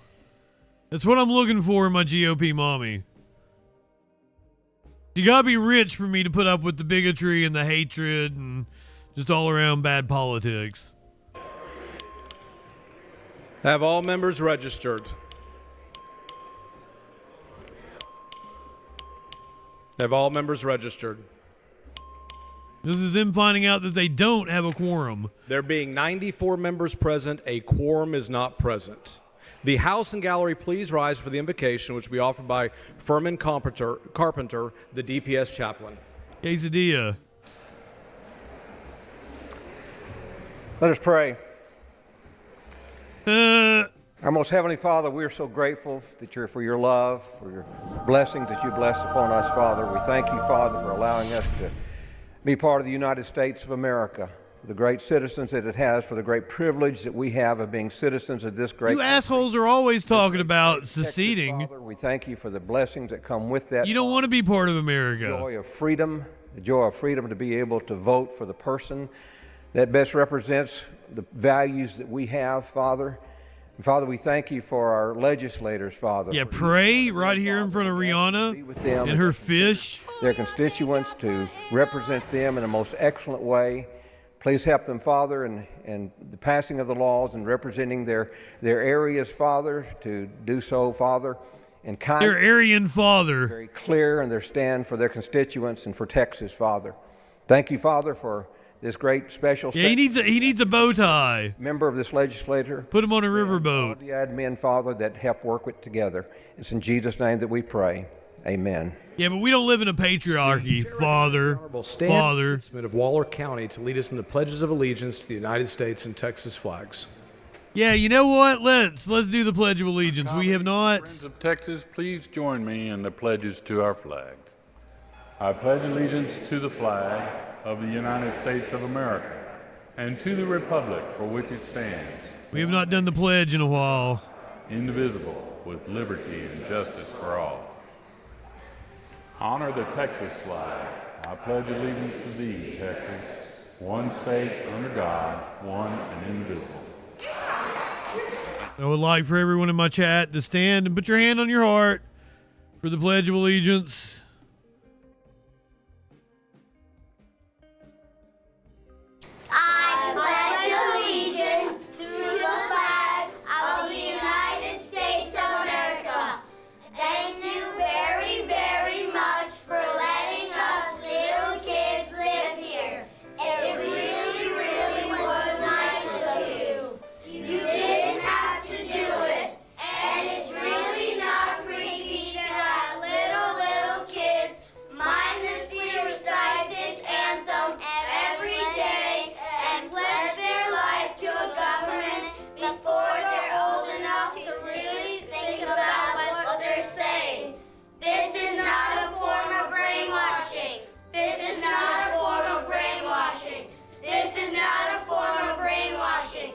That's what I'm looking for in my GOP mommy. You gotta be rich for me to put up with the bigotry and the hatred and just all around bad politics.
Have all members registered? Have all members registered?
This is them finding out that they don't have a quorum.
There being 94 members present, a quorum is not present. The House and gallery, please rise for the invocation, which will be offered by Furman Carpenter, the DPS chaplain.
Quesadilla.
Let us pray. Our most heavenly Father, we are so grateful for your love, for your blessings that you bless upon us, Father. We thank you, Father, for allowing us to be part of the United States of America, for the great citizens that it has, for the great privilege that we have of being citizens of this great
You assholes are always talking about seceding.
Father, we thank you for the blessings that come with that.
You don't want to be part of America.
The joy of freedom to be able to vote for the person that best represents the values that we have, Father. And Father, we thank you for our legislators, Father.
Yeah, pray right here in front of Rihanna and her fish.
Their constituents, to represent them in the most excellent way. Please help them, Father, in the passing of the laws and representing their areas, Father, to do so, Father. And
their Aryan Father.
Very clear in their stand for their constituents and for Texas, Father. Thank you, Father, for this great special.
Yeah, he needs a bow tie.
Member of this legislature.
Put him on a riverboat.
The admin, Father, that help work it together. It's in Jesus' name that we pray. Amen.
Yeah, but we don't live in a patriarchy, Father. Father.
Of Waller County to lead us in the pledges of allegiance to the United States and Texas flags.
Yeah, you know what? Let's do the Pledge of Allegiance. We have not.
Friends of Texas, please join me in the pledges to our flags. I pledge allegiance to the flag of the United States of America and to the republic for which it stands,
We have not done the pledge in a while.
indivisible, with liberty and justice for all. Honor the Texas flag. I pledge allegiance to thee, Texas, one state under God, one and indivisible.
I would like for everyone in my chat to stand and put your hand on your heart for the Pledge of Allegiance.
I pledge allegiance to the flag of the United States of America. Thank you very, very much for letting us little kids live here. It really, really was nice of you. You didn't have to do it. And it's really not creepy to have little kids mindlessly recite this anthem every day and pledge their life to a government before they're old enough to really think about what they're saying. This is not a form of brainwashing. This is not a form of brainwashing. This is not a form of brainwashing.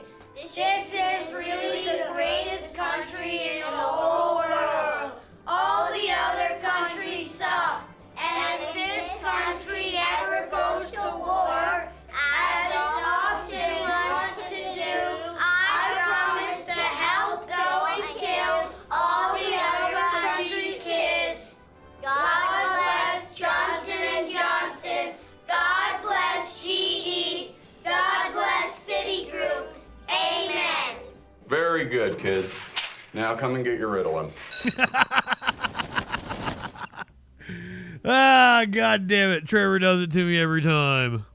This is really the greatest country in the whole world. All the other countries suck. And if this country ever goes to war, as it often wants to do, I promise to help go and kill all the other countries' kids. God bless Johnson & Johnson. God bless GE. God bless Citigroup. Amen.
Very good, kids. Now come and get your Ritalin.
Ah, God damn it. Trevor does it to me every time.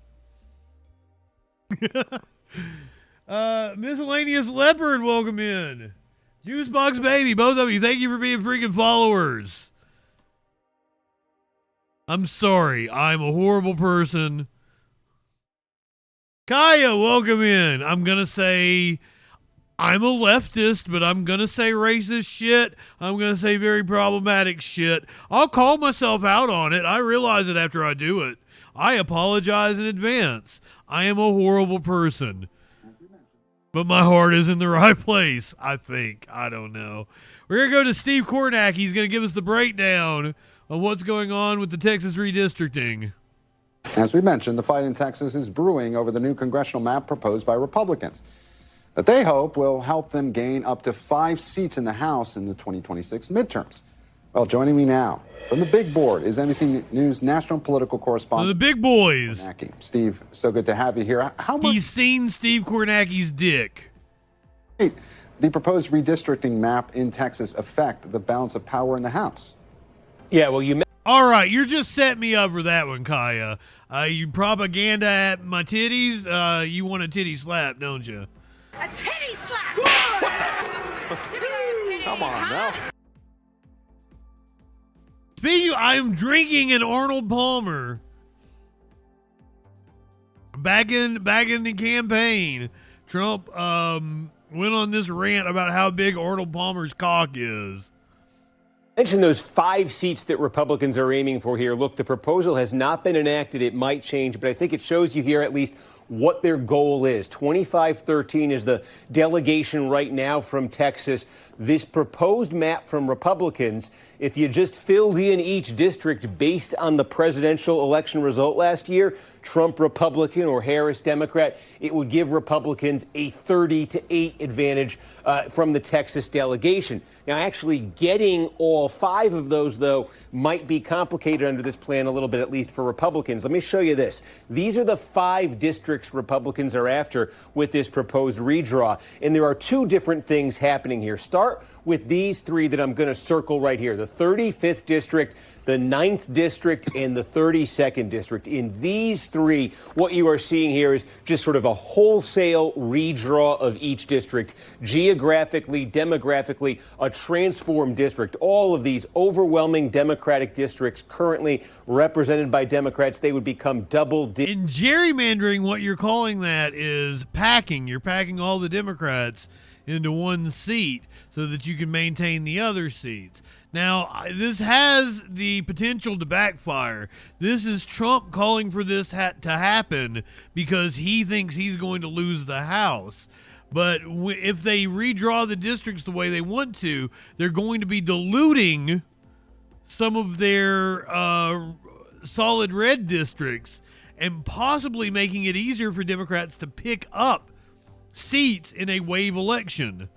Miscellaneous Leopard, welcome in. Juicebox Baby, both of you, thank you for being freaking followers. I'm sorry. I'm a horrible person. Kaya, welcome in. I'm going to say I'm a leftist, but I'm going to say racist shit. I'm going to say very problematic shit. I'll call myself out on it. I realize it after I do it. I apologize in advance. I am a horrible person. But my heart is in the right place, I think. I don't know. We're going to go to Steve Kornak. He's going to give us the breakdown of what's going on with the Texas redistricting.
As we mentioned, the fight in Texas is brewing over the new congressional map proposed by Republicans that they hope will help them gain up to 5 seats in the House in the 2026 midterms. Well, joining me now from the big board is NBC News national political correspondent.
The big boys.
Kornacki. Steve, so good to have you here. How much
He's seen Steve Kornacki's dick.
the proposed redistricting map in Texas affect the balance of power in the House?
Yeah, well, you...
All right, you're just setting me up for that one, Kaya. You propaganda at my titties. You want a titty slap, don't you?
A titty slap!
Come on now.
Speaking of, I'm drinking an Arnold Palmer. Back in the campaign, Trump went on this rant about how big Arnold Palmer's cock is.
Mention those 5 seats that Republicans are aiming for here. Look, the proposal has not been enacted. It might change, but I think it shows you here at least what their goal is. 2513 is the delegation right now from Texas. This proposed map from Republicans, if you just filled in each district based on the presidential election result last year, Trump Republican or Harris Democrat, it would give Republicans a 30-8 advantage from the Texas delegation. Now, actually getting all 5 of those, though, might be complicated under this plan a little bit, at least for Republicans. Let me show you this. These are the 5 districts Republicans are after with this proposed redraw. And there are 2 different things happening here. Start with these 3 that I'm going to circle right here. The 35th district, the 9th district, and the 32nd district. In these 3, what you are seeing here is just sort of a wholesale redraw of each district, geographically, demographically, a transformed district. All of these overwhelming Democratic districts currently represented by Democrats, they would become double-digit.
In gerrymandering, what you're calling that is packing. You're packing all the Democrats into one seat so that you can maintain the other seats. Now, this has the potential to backfire. This is Trump calling for this to happen because he thinks he's going to lose the House. But if they redraw the districts the way they want to, they're going to be diluting some of their solid red districts and possibly making it easier for Democrats to pick up seats in a wave election.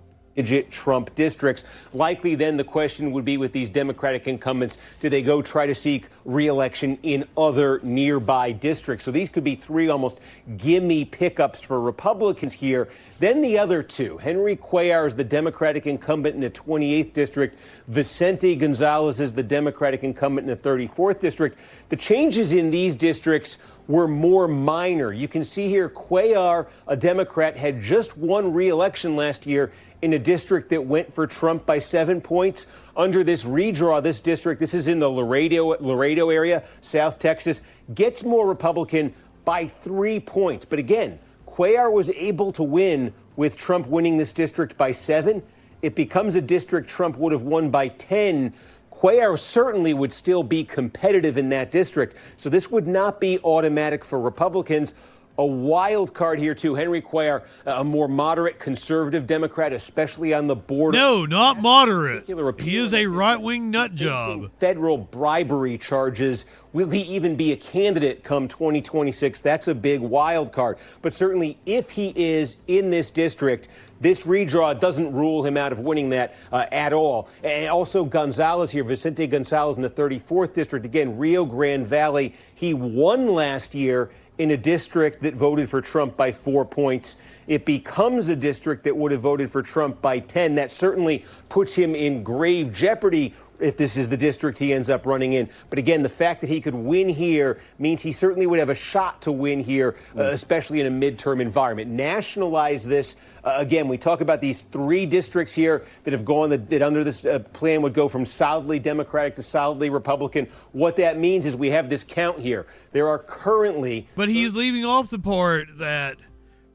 Trump districts. Likely then the question would be with these Democratic incumbents, do they go try to seek re-election in other nearby districts? So these could be three almost gimme pickups for Republicans here. Then the other two, Henry Cuellar is the Democratic incumbent in the 28th district. Vicente Gonzalez is the Democratic incumbent in the 34th district. The changes in these districts were more minor. You can see here Cuellar, a Democrat, had just won re-election last year in a district that went for Trump by 7 points. Under this redraw, this district, this is in the Laredo area, South Texas, gets more Republican by 3 points. But again, Cuellar was able to win with Trump winning this district by 7. It becomes a district Trump would have won by 10. Cuellar certainly would still be competitive in that district. So this would not be automatic for Republicans. A wild card here, too. Henry Cuellar, a more moderate conservative Democrat, especially on the border.
No, not moderate. He is a right-wing nut job.
Federal bribery charges. Will he even be a candidate come 2026? That's a big wild card. But certainly, if he is in this district, this redraw doesn't rule him out of winning that at all. And also Gonzalez here, Vicente Gonzalez in the 34th district. Again, Rio Grande Valley. He won last year in a district that voted for Trump by 4 points. It becomes a district that would have voted for Trump by 10. That certainly puts him in grave jeopardy if this is the district he ends up running in. But again, the fact that he could win here means he certainly would have a shot to win here, especially in a midterm environment. Nationalize this. Again, we talk about these three districts here that have gone, that under this plan would go from solidly Democratic to solidly Republican. What that means is we have this count here. There are currently...
But he's leaving off the part that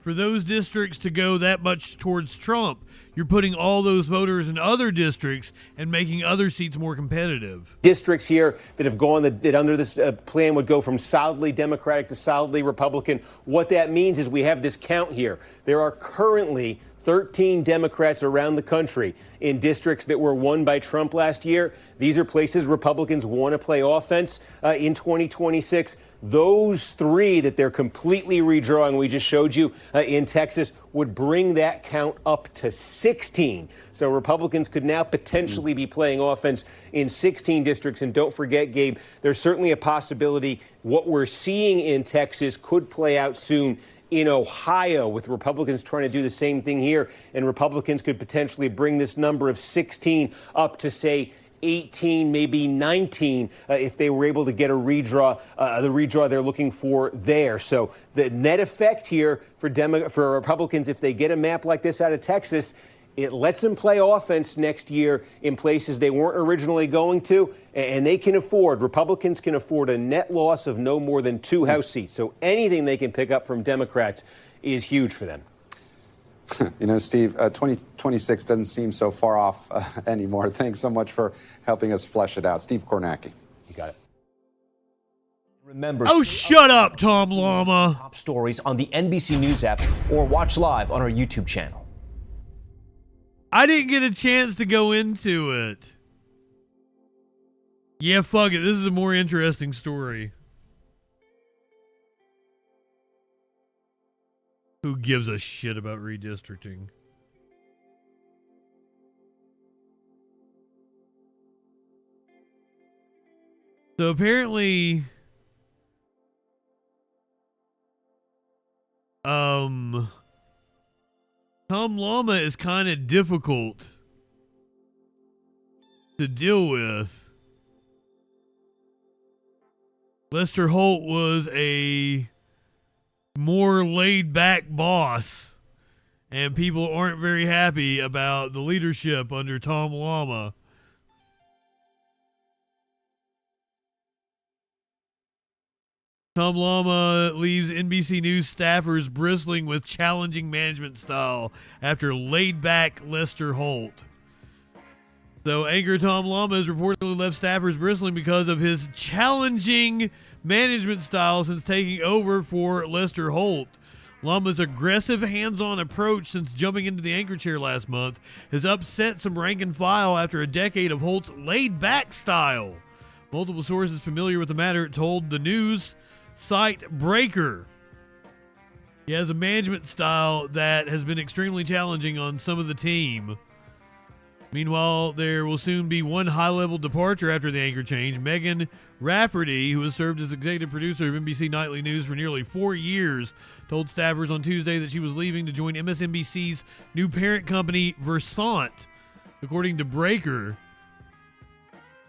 for those districts to go that much towards Trump, you're putting all those voters in other districts and making other seats more competitive.
Districts here that have gone, that under this plan would go from solidly Democratic to solidly Republican. What that means is we have this count here. There are currently 13 Democrats around the country in districts that were won by Trump last year. These are places Republicans want to play offense in 2026. Those three that they're completely redrawing, we just showed you in Texas, would bring that count up to 16. So Republicans could now potentially be playing offense in 16 districts. And don't forget, Gabe, there's certainly a possibility what we're seeing in Texas could play out soon in Ohio, with Republicans trying to do the same thing here. And Republicans could potentially bring this number of 16 up to, say, 18, maybe 19, if they were able to get a redraw, the redraw they're looking for there. So the net effect here for Republicans, if they get a map like this out of Texas, it lets them play offense next year in places they weren't originally going to, and they can afford, Republicans can afford a net loss of no more than 2 House seats. So anything they can pick up from Democrats is huge for them.
You know, Steve, 2026 doesn't seem so far off anymore. Thanks so much for helping us flesh it out. Steve Kornacki.
You got it.
Remember,
oh, shut up, Tom Llama.
Top stories on the NBC News app or watch live on our YouTube channel.
I didn't get a chance to go into it. Yeah, fuck it. This is a more interesting story. Who gives a shit about redistricting? So apparently, Tom Llama is kind of difficult to deal with. Lester Holt was a more laid-back boss, and people aren't very happy about the leadership under Tom Llama. Tom Lama leaves NBC News staffers bristling with challenging management style after laid-back Lester Holt. So anchor Tom Lama has reportedly left staffers bristling because of his challenging management style since taking over for Lester Holt. Lama's aggressive, hands-on approach since jumping into the anchor chair last month has upset some rank and file after a decade of Holt's laid-back style. Multiple sources familiar with the matter told the news site Breaker. He has a management style that has been extremely challenging on some of the team. Meanwhile, there will soon be one high-level departure after the anchor change. Megan Rafferty, who has served as executive producer of NBC Nightly News for nearly 4 years, told staffers on Tuesday that she was leaving to join MSNBC's new parent company, Versant. According to Breaker,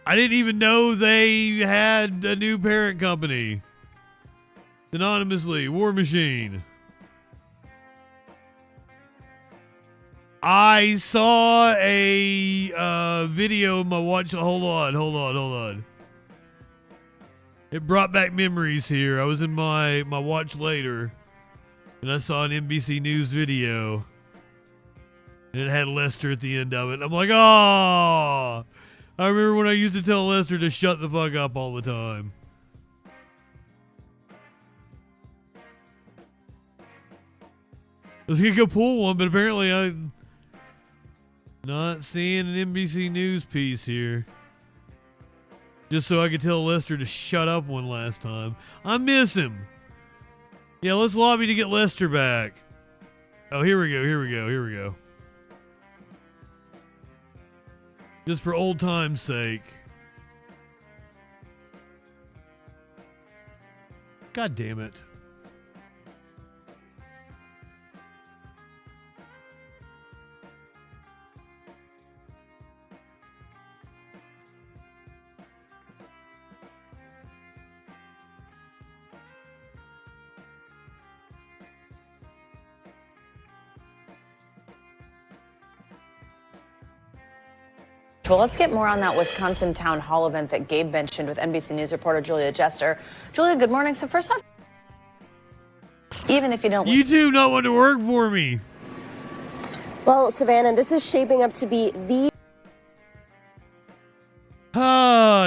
I didn't even know they had a new parent company. Anonymously, War Machine. I saw a video of my watch. Hold on. It brought back memories here. I was in my watch later, and I saw an NBC News video, and it had Lester at the end of it. I'm like, oh! I remember when I used to tell Lester to shut the fuck up all the time. I was gonna go pull one, but apparently I'm not seeing an NBC News piece here. Just so I could tell Lester to shut up one last time. I miss him. Yeah, let's lobby to get Lester back. Oh, here we go. Just for old time's sake. God damn it.
Well, let's get more on that Wisconsin town hall event that Gabe mentioned with NBC News reporter Julia Jester. Julia, good morning. So first off, even if you don't...
You two not want to work for me.
Well, Savannah, this is shaping up to be the...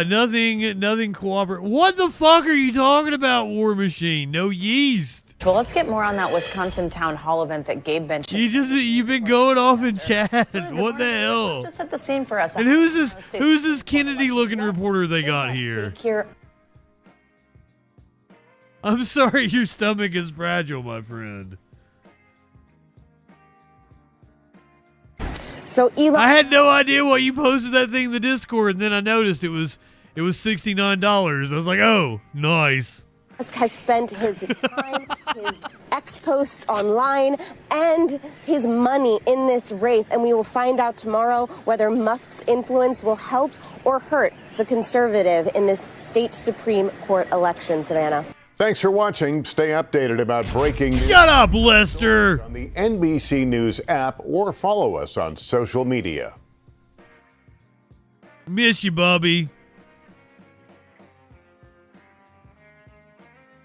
Nothing cooperate. What the fuck are you talking about, War Machine? No yeast.
Well, let's get more on that Wisconsin town hall event that Gabe mentioned.
You've been going off in chat. What the hell?
Just set the scene for us.
And who's this Kennedy-looking reporter they got here? I'm sorry, your stomach is fragile, my friend.
So Elon,
I had no idea why you posted that thing in the Discord, and then I noticed it was $69. I was like, oh, nice.
Has spent his time, his X posts online, and his money in this race, and we will find out tomorrow whether Musk's influence will help or hurt the conservative in this state Supreme Court election, Savannah.
Thanks for watching. Stay updated about breaking news.
Shut up, Lester!
On the NBC News app or follow us on social media.
Miss you, Bubby.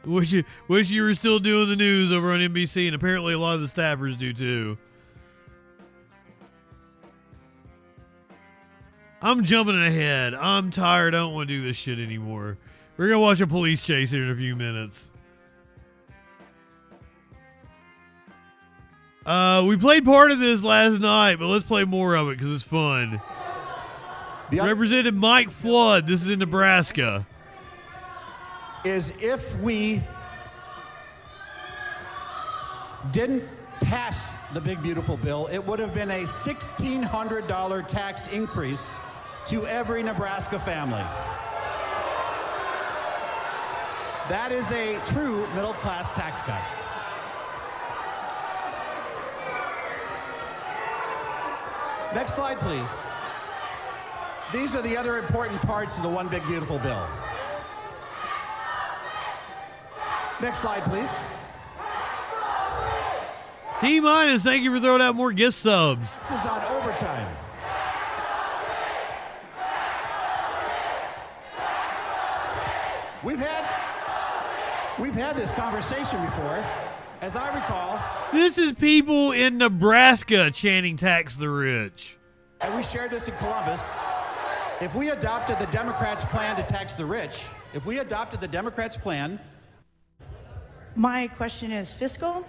Wish you were still doing the news over on NBC, and apparently a lot of the staffers do too. I'm jumping ahead. I'm tired. I don't want to do this shit anymore. We're going to watch a police chase here in a few minutes. We played part of this last night, but let's play more of it because it's fun. Representative Mike Flood, this is in Nebraska.
Is if we didn't pass the big beautiful bill, it would have been a $1,600 tax increase to every Nebraska family. That is a true middle-class tax cut. Next slide, please. These are the other important parts of the one big beautiful bill. Next slide, please.
T-minus, thank you for throwing out more gift subs.
This is on overtime. We've had this conversation before. As I recall,
This is people in Nebraska chanting tax the rich.
and we shared this in Columbus, if we adopted the Democrats' plan to tax the rich, if we adopted the Democrats' plan.
My question is fiscal.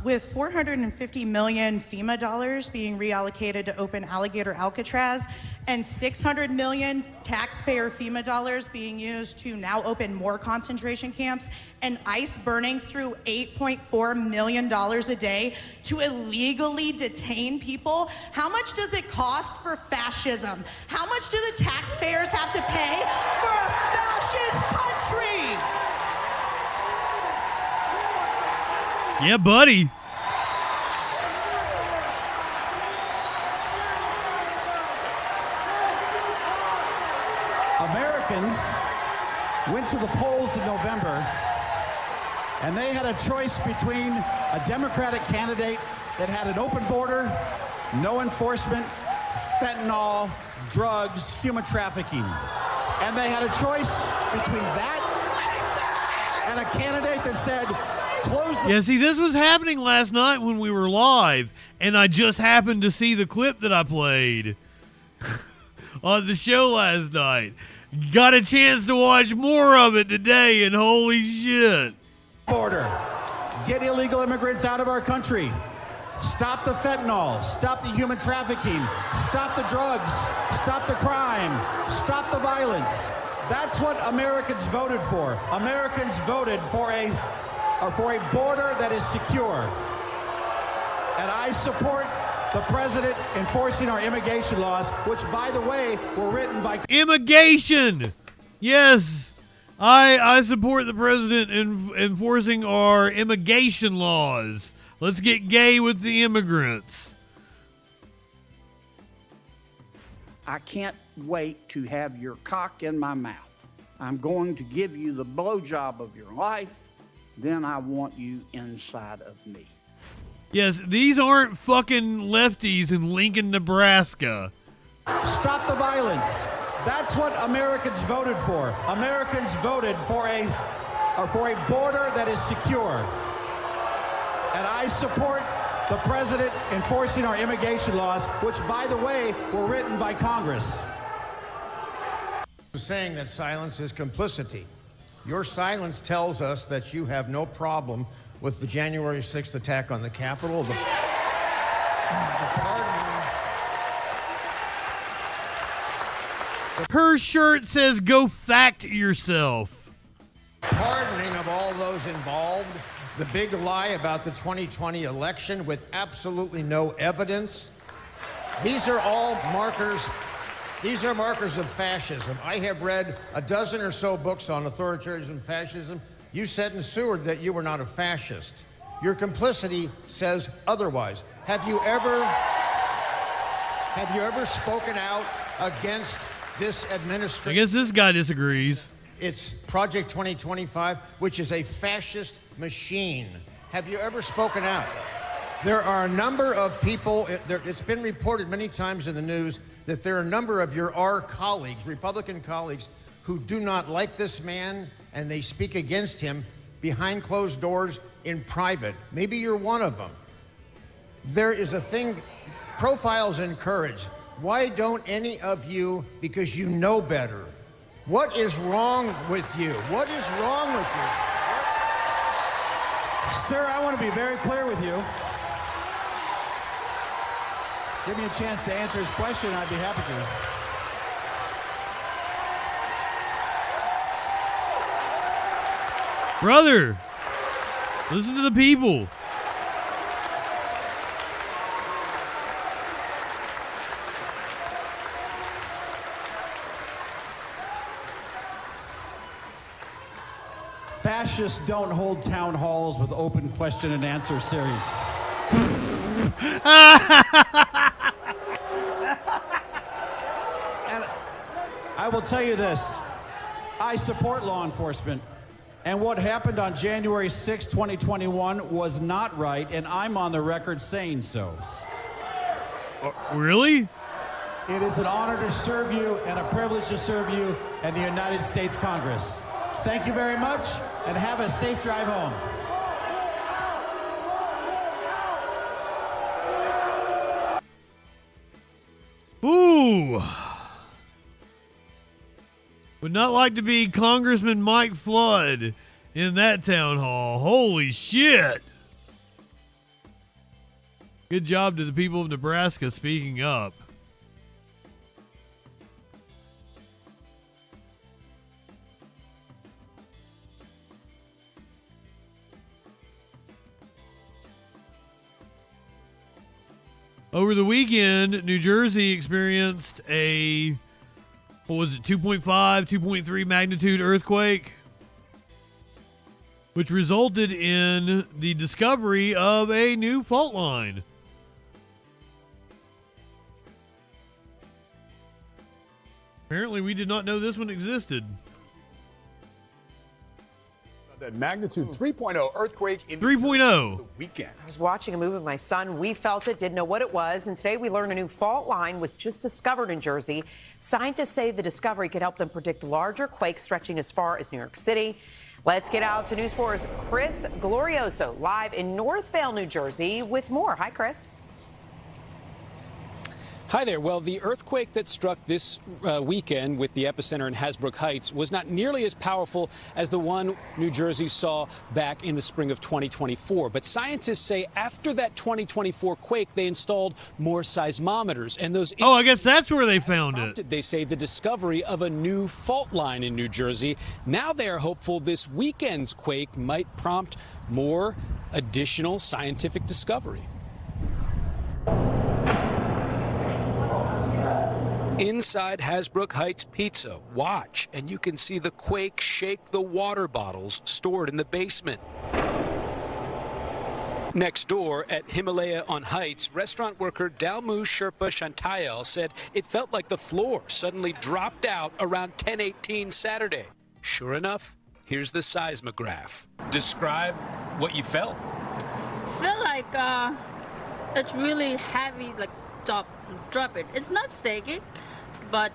With $450 million FEMA dollars being reallocated to open Alligator Alcatraz and $600 million taxpayer FEMA dollars being used to now open more concentration camps and ICE burning through $8.4 million a day to illegally detain people, how much does it cost for fascism? How much do the taxpayers have to pay for a fascist country?
Yeah, buddy.
Americans went to the polls in November, and they had a choice between a Democratic candidate that had an open border, no enforcement, fentanyl, drugs, human trafficking. And they had a choice between that and a candidate that said, close the...
Yeah, see, this was happening last night when we were live, and I just happened to see the clip that I played on the show last night. Got a chance to watch more of it today, and holy shit.
Border. Get illegal immigrants out of our country. Stop the fentanyl. Stop the human trafficking. Stop the drugs. Stop the crime. Stop the violence. That's what Americans voted for. Americans voted for a border that is secure. And I support the president enforcing our immigration laws, which, by the way, were written by...
Immigration! Yes, I support the president in enforcing our immigration laws. Let's get gay with the immigrants.
I can't wait to have your cock in my mouth. I'm going to give you the blowjob of your life. Then I want you inside of me.
Yes, these aren't fucking lefties in Lincoln, Nebraska.
Stop the violence. That's what Americans voted for. Americans voted for a border that is secure. And I support the president enforcing our immigration laws, which, by the way, were written by Congress.
Saying that silence is complicity. Your silence tells us that you have no problem with the January 6th attack on the Capitol.
Her shirt says, "Go fact yourself."
Pardoning of all those involved, the big lie about the 2020 election with absolutely no evidence. These are all markers. These are markers of fascism. I have read a dozen or so books on authoritarianism and fascism. You said in Seward that you were not a fascist. Your complicity says otherwise. Have you ever spoken out against this administration?
I guess this guy disagrees.
It's Project 2025, which is a fascist machine. Have you ever spoken out? There are a number of people, it's been reported many times in the news that there are a number of our colleagues, Republican colleagues, who do not like this man and they speak against him behind closed doors in private. Maybe you're one of them. There is a thing, profiles encourage. Why don't any of you, because you know better, what is wrong with you? What is wrong with you?
Sir, I want to be very clear with you. Give me a chance to answer his question, I'd be happy to.
Brother, listen to the people.
Fascists don't hold town halls with open question and answer series. And I will tell you this. I support law enforcement. And what happened on January 6, 2021 was not right, and I'm on the record saying so.
Really?
It is an honor to serve you and a privilege to serve you in the United States Congress. Thank you very much, and have a safe drive home.
Ooh. Would not like to be Congressman Mike Flood in that town hall. Holy shit. Good job to the people of Nebraska speaking up. Over the weekend, New Jersey experienced a, what was it, 2.5, 2.3 magnitude earthquake, which resulted in the discovery of a new fault line. Apparently, we did not know this one existed.
That magnitude 3.0 earthquake in
3.0
the weekend.
I was watching a movie with my son. We felt it, didn't know what it was, and today we learned a new fault line was just discovered in Jersey. Scientists say the discovery could help them predict larger quakes stretching as far as New York City. Let's get out to News 4's Chris Glorioso live in Northvale, New Jersey with more. Hi, Chris.
Hi there. Well, the earthquake that struck this weekend with the epicenter in Hasbrook Heights was not nearly as powerful as the one New Jersey saw back in the spring of 2024. But scientists say after that 2024 quake, they installed more seismometers. And those
I guess that's where they found it.
They say the discovery of a new fault line in New Jersey. Now they are hopeful this weekend's quake might prompt more additional scientific discovery. Inside Hasbrook Heights Pizza, watch, and you can see the quake shake the water bottles stored in the basement. Next door at Himalaya on Heights, restaurant worker Dalmu Sherpa Shantayel said it felt like the floor suddenly dropped out around 10:18 Saturday. Sure enough, here's the seismograph. Describe what you felt.
Feel like it's really heavy, like drop it. It's not static, but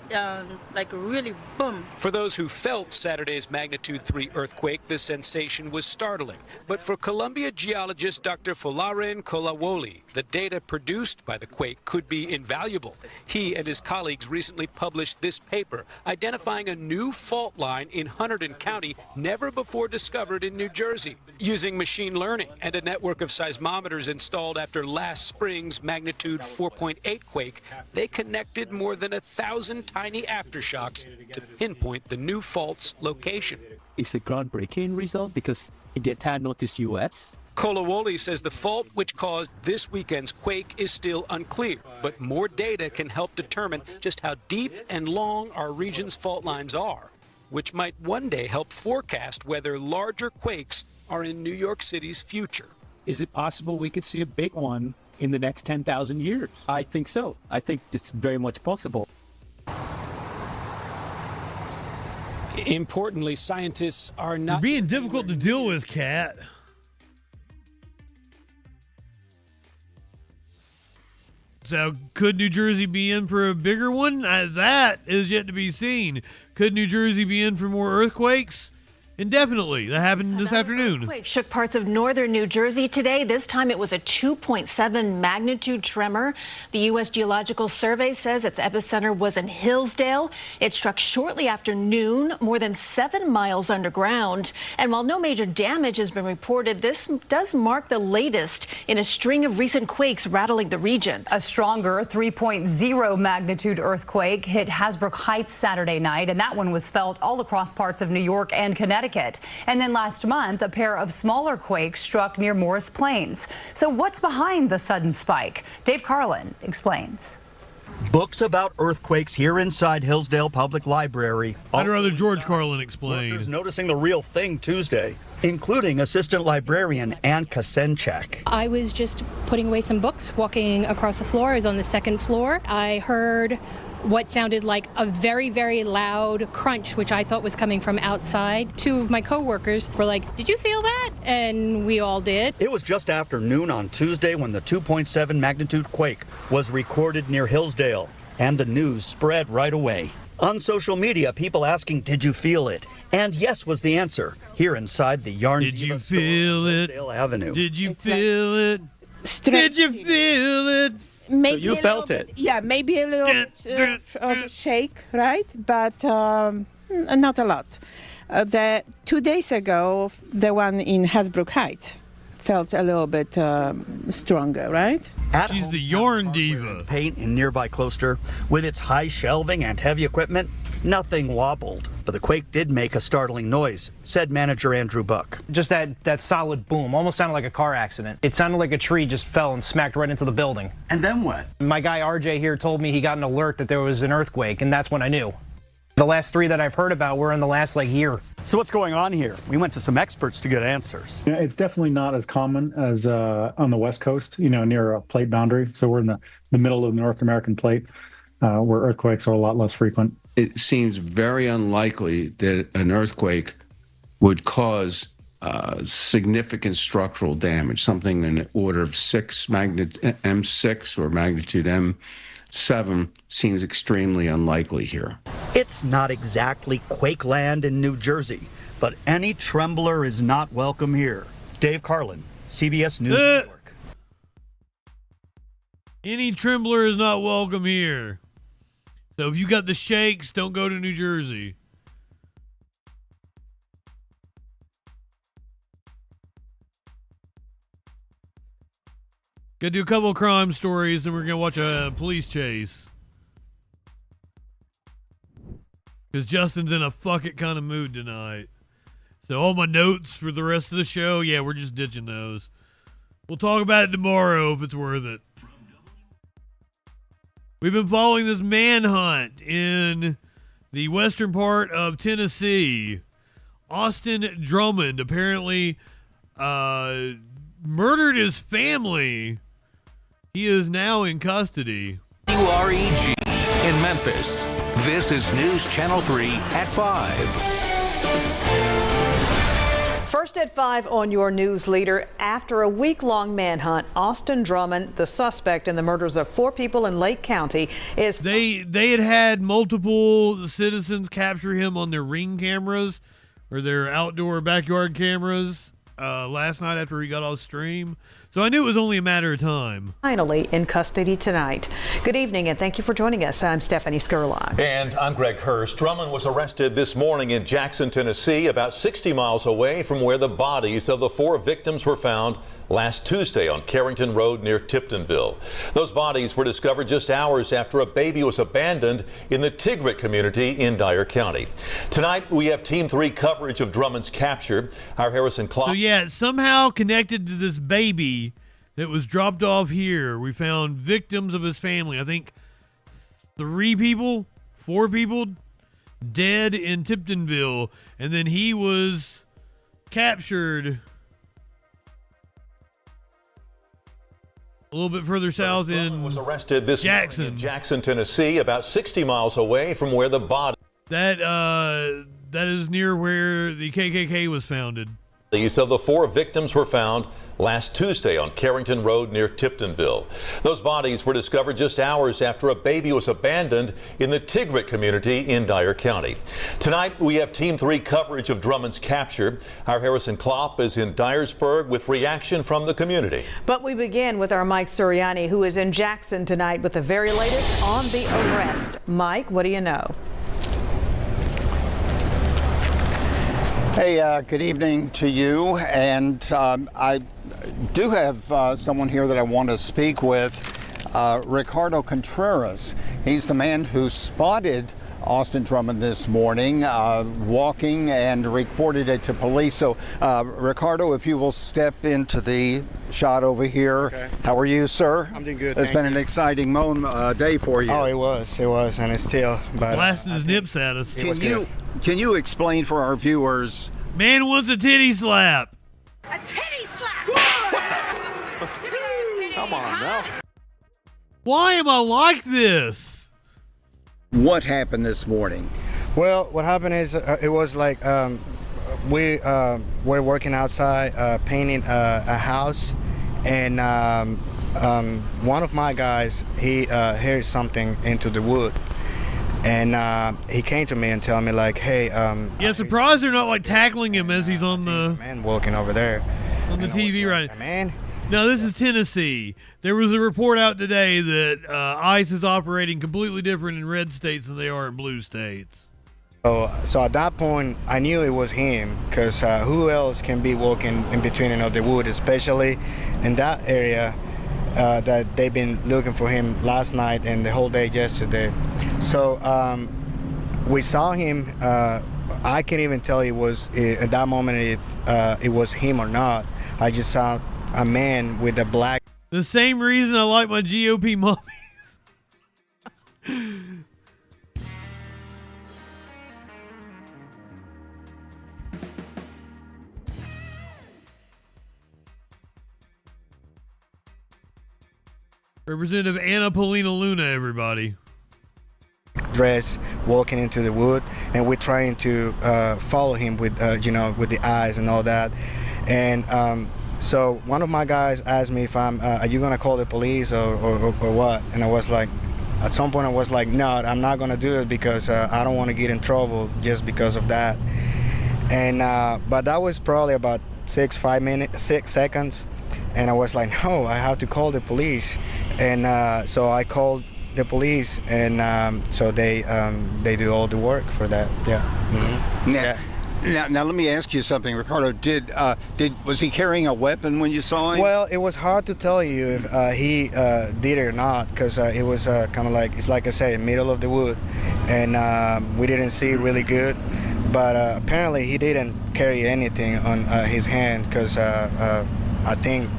like really boom.
For those who felt Saturday's magnitude 3 earthquake, the sensation was startling. But for Columbia geologist Dr. Folaren Kolawole, the data produced by the quake could be invaluable. He and his colleagues recently published this paper identifying a new fault line in Hunterdon County never before discovered in New Jersey. Using machine learning and a network of seismometers installed after last spring's magnitude 4.8 quake, they connected more than 1,000 tiny aftershocks to pinpoint the new fault's location.
It's a groundbreaking result because in the entire Northeast U.S.,
Kolawole says the fault which caused this weekend's quake is still unclear, but more data can help determine just how deep and long our region's fault lines are, which might one day help forecast whether larger quakes are in New York City's future.
is it possible we could see a big one in the next 10,000 years? I think so. I think it's very much possible.
Importantly, scientists are not...
You're being difficult to deal with, Kat. So, could New Jersey be in for a bigger one? That is yet to be seen. Could New Jersey be in for more earthquakes? Indefinitely. That happened this afternoon.
Earthquake shook parts of northern New Jersey today. This time it was a 2.7 magnitude tremor. The U.S. Geological Survey says its epicenter was in Hillsdale. It struck shortly after noon, more than 7 miles underground. And while no major damage has been reported, this does mark the latest in a string of recent quakes rattling the region.
A stronger 3.0 magnitude earthquake hit Hasbrook Heights Saturday night, and that one was felt all across parts of New York and Connecticut. And then last month, a pair of smaller quakes struck near Morris Plains. So what's behind the sudden spike? Dave Carlin explains.
Books about earthquakes here inside Hillsdale Public Library.
I'd rather George Carlin explain.
Workers noticing the real thing Tuesday, including assistant librarian Ann Kasenchak.
I was just putting away some books, walking across the floor. I was on the second floor. I heard what sounded like a very, very loud crunch, which I thought was coming from outside. 2 of my coworkers were like, "Did you feel that?" And we all did.
It was just after noon on Tuesday when the 2.7 magnitude quake was recorded near Hillsdale. and the news spread right away. On social media, people asking, did you feel it? And yes was the answer here inside the Yarn
Did
Diva
you
store
feel
on
it?
Rosedale Avenue.
Did you feel it? Did you feel it?
Maybe
you felt it?
Yeah, maybe a little bit of a shake, right? But not a lot. 2 days ago, the one in Hasbrook Heights felt a little bit stronger, right?
She's the Yarn Diva.
Paint in nearby Closter, with its high shelving and heavy equipment, nothing wobbled. But the quake did make a startling noise, said manager Andrew Buck.
Just that solid boom, almost sounded like a car accident. It sounded like a tree just fell and smacked right into the building.
And then what?
My guy RJ here told me he got an alert that there was an earthquake, and that's when I knew. The last 3 that I've heard about were in the last year.
So what's going on here? We went to some experts to get answers.
Yeah, it's definitely not as common as on the West Coast, near a plate boundary. So we're in the middle of the North American plate, where earthquakes are a lot less frequent.
It seems very unlikely that an earthquake would cause significant structural damage, something in the order of M6 or magnitude M7 seems extremely unlikely here.
It's not exactly Quakeland in New Jersey, but any trembler is not welcome here. Dave Carlin, CBS News New York.
Any trembler is not welcome here. So if you got the shakes, don't go to New Jersey. Gonna do a couple of crime stories, and we're gonna watch a police chase. Because Justin's in a fuck it kind of mood tonight. So all my notes for the rest of the show, yeah, we're just ditching those. We'll talk about it tomorrow if it's worth it. We've been following this manhunt in the western part of Tennessee. Austin Drummond apparently murdered his family. He is now in custody.
WREG in Memphis. This is News Channel 3 at 5.
First at 5 on your news leader. After a week-long manhunt, Austin Drummond, the suspect in the murders of 4 people in Lake County, is...
They had multiple citizens capture him on their Ring cameras or their outdoor backyard cameras last night after he got off stream. So I knew it was only a matter of time.
Finally in custody tonight. Good evening and thank you for joining us. I'm Stephanie Skurlock.
And I'm Greg Hurst. Drummond was arrested this morning in Jackson, Tennessee, about 60 miles away from where the bodies of the 4 victims were found last Tuesday on Carrington Road near Tiptonville. Those bodies were discovered just hours after a baby was abandoned in the Tigrit community in Dyer County. Tonight, we have Team 3 coverage of Drummond's capture. Our Harrison Clark.
So yeah, somehow connected to this baby that was dropped off here, we found victims of his family. I think 4 people dead in Tiptonville, and then he was captured a little bit further south in
was arrested this
Jackson.
Morning in Jackson, Tennessee, about 60 miles away from where the body.
That is near where the KKK was founded.
These of the 4 victims were found last Tuesday on Carrington Road near Tiptonville. Those bodies were discovered just hours after a baby was abandoned in the Tigrit community in Dyer County. Tonight, we have Team 3 coverage of Drummond's capture. Our Harrison Klopp is in Dyersburg with reaction from the community.
But we begin with our Mike Suriani, who is in Jackson tonight with the very latest on the arrest. Mike, what do you know?
Hey, good evening to you. And I do have someone here that I want to speak with, Ricardo Contreras. He's the man who spotted Austin Drummond this morning walking and reported it to police. So, Ricardo, if you will step into the shot over here.
Okay.
How are you, sir?
I'm doing good.
It's been an exciting day for you.
Oh, it was, and it's still. But
blasting his nips at us.
Can you explain for our viewers?
Man wants a titty slap.
A titty slap!
Come on now.
Why am I like this?
What happened this morning?
Well, what happened is it was like we were working outside painting a house, and one of my guys, he heard something into the wood, and he came to me and tell me like, hey,
yeah, surprised they're not like tackling him as he's on the
man walking over there
on the TV right.
Man.
No, this is Tennessee. There was a report out today that ICE is operating completely different in red states than they are in blue states.
So at that point, I knew it was him, because who else can be walking in between the wood, especially in that area that they've been looking for him last night and the whole day yesterday. So we saw him. I can't even tell you was at that moment if it was him or not. I just saw a man with a black.
The same reason I like my GOP mummies. Representative Anna Paulina Luna, everybody.
Dress walking into the wood, and we're trying to follow him with with the eyes and all that. And so one of my guys asked me if are you gonna call the police or what? And I was like, at some point I was like, no, I'm not gonna do it because I don't want to get in trouble just because of that. And but that was probably about 6 seconds, and I was like, no, I have to call the police. And so I called the police, and so they do all the work for that. Yeah. Mm-hmm.
Now let me ask you something, Ricardo. Was he carrying a weapon when you saw him?
Well, it was hard to tell you if he did it or not, because it was kind of like, it's like I say, middle of the wood, and we didn't see really good. But apparently he didn't carry anything on his hand, because I think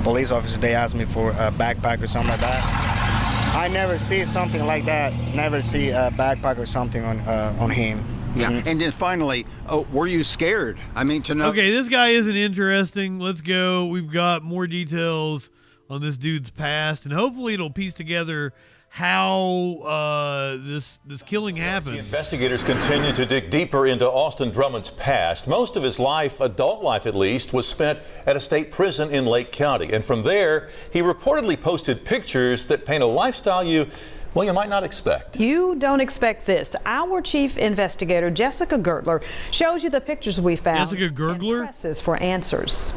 police officers, they asked me for a backpack or something like that. I never see something like that. Never see a backpack or something on him.
Yeah. Mm-hmm. And then finally, were you scared? I mean, to know.
Okay, this guy isn't interesting. Let's go. We've got more details on this dude's past, and hopefully it'll piece together how this killing happened.
The investigators continue to dig deeper into Austin Drummond's past. Most of his life, adult life at least, was spent at a state prison in Lake County. And from there, he reportedly posted pictures that paint a lifestyle you might not expect.
You don't expect this. Our chief investigator, Jessica Gertler, shows you the pictures we found.
Jessica Gertler?
Presses for answers.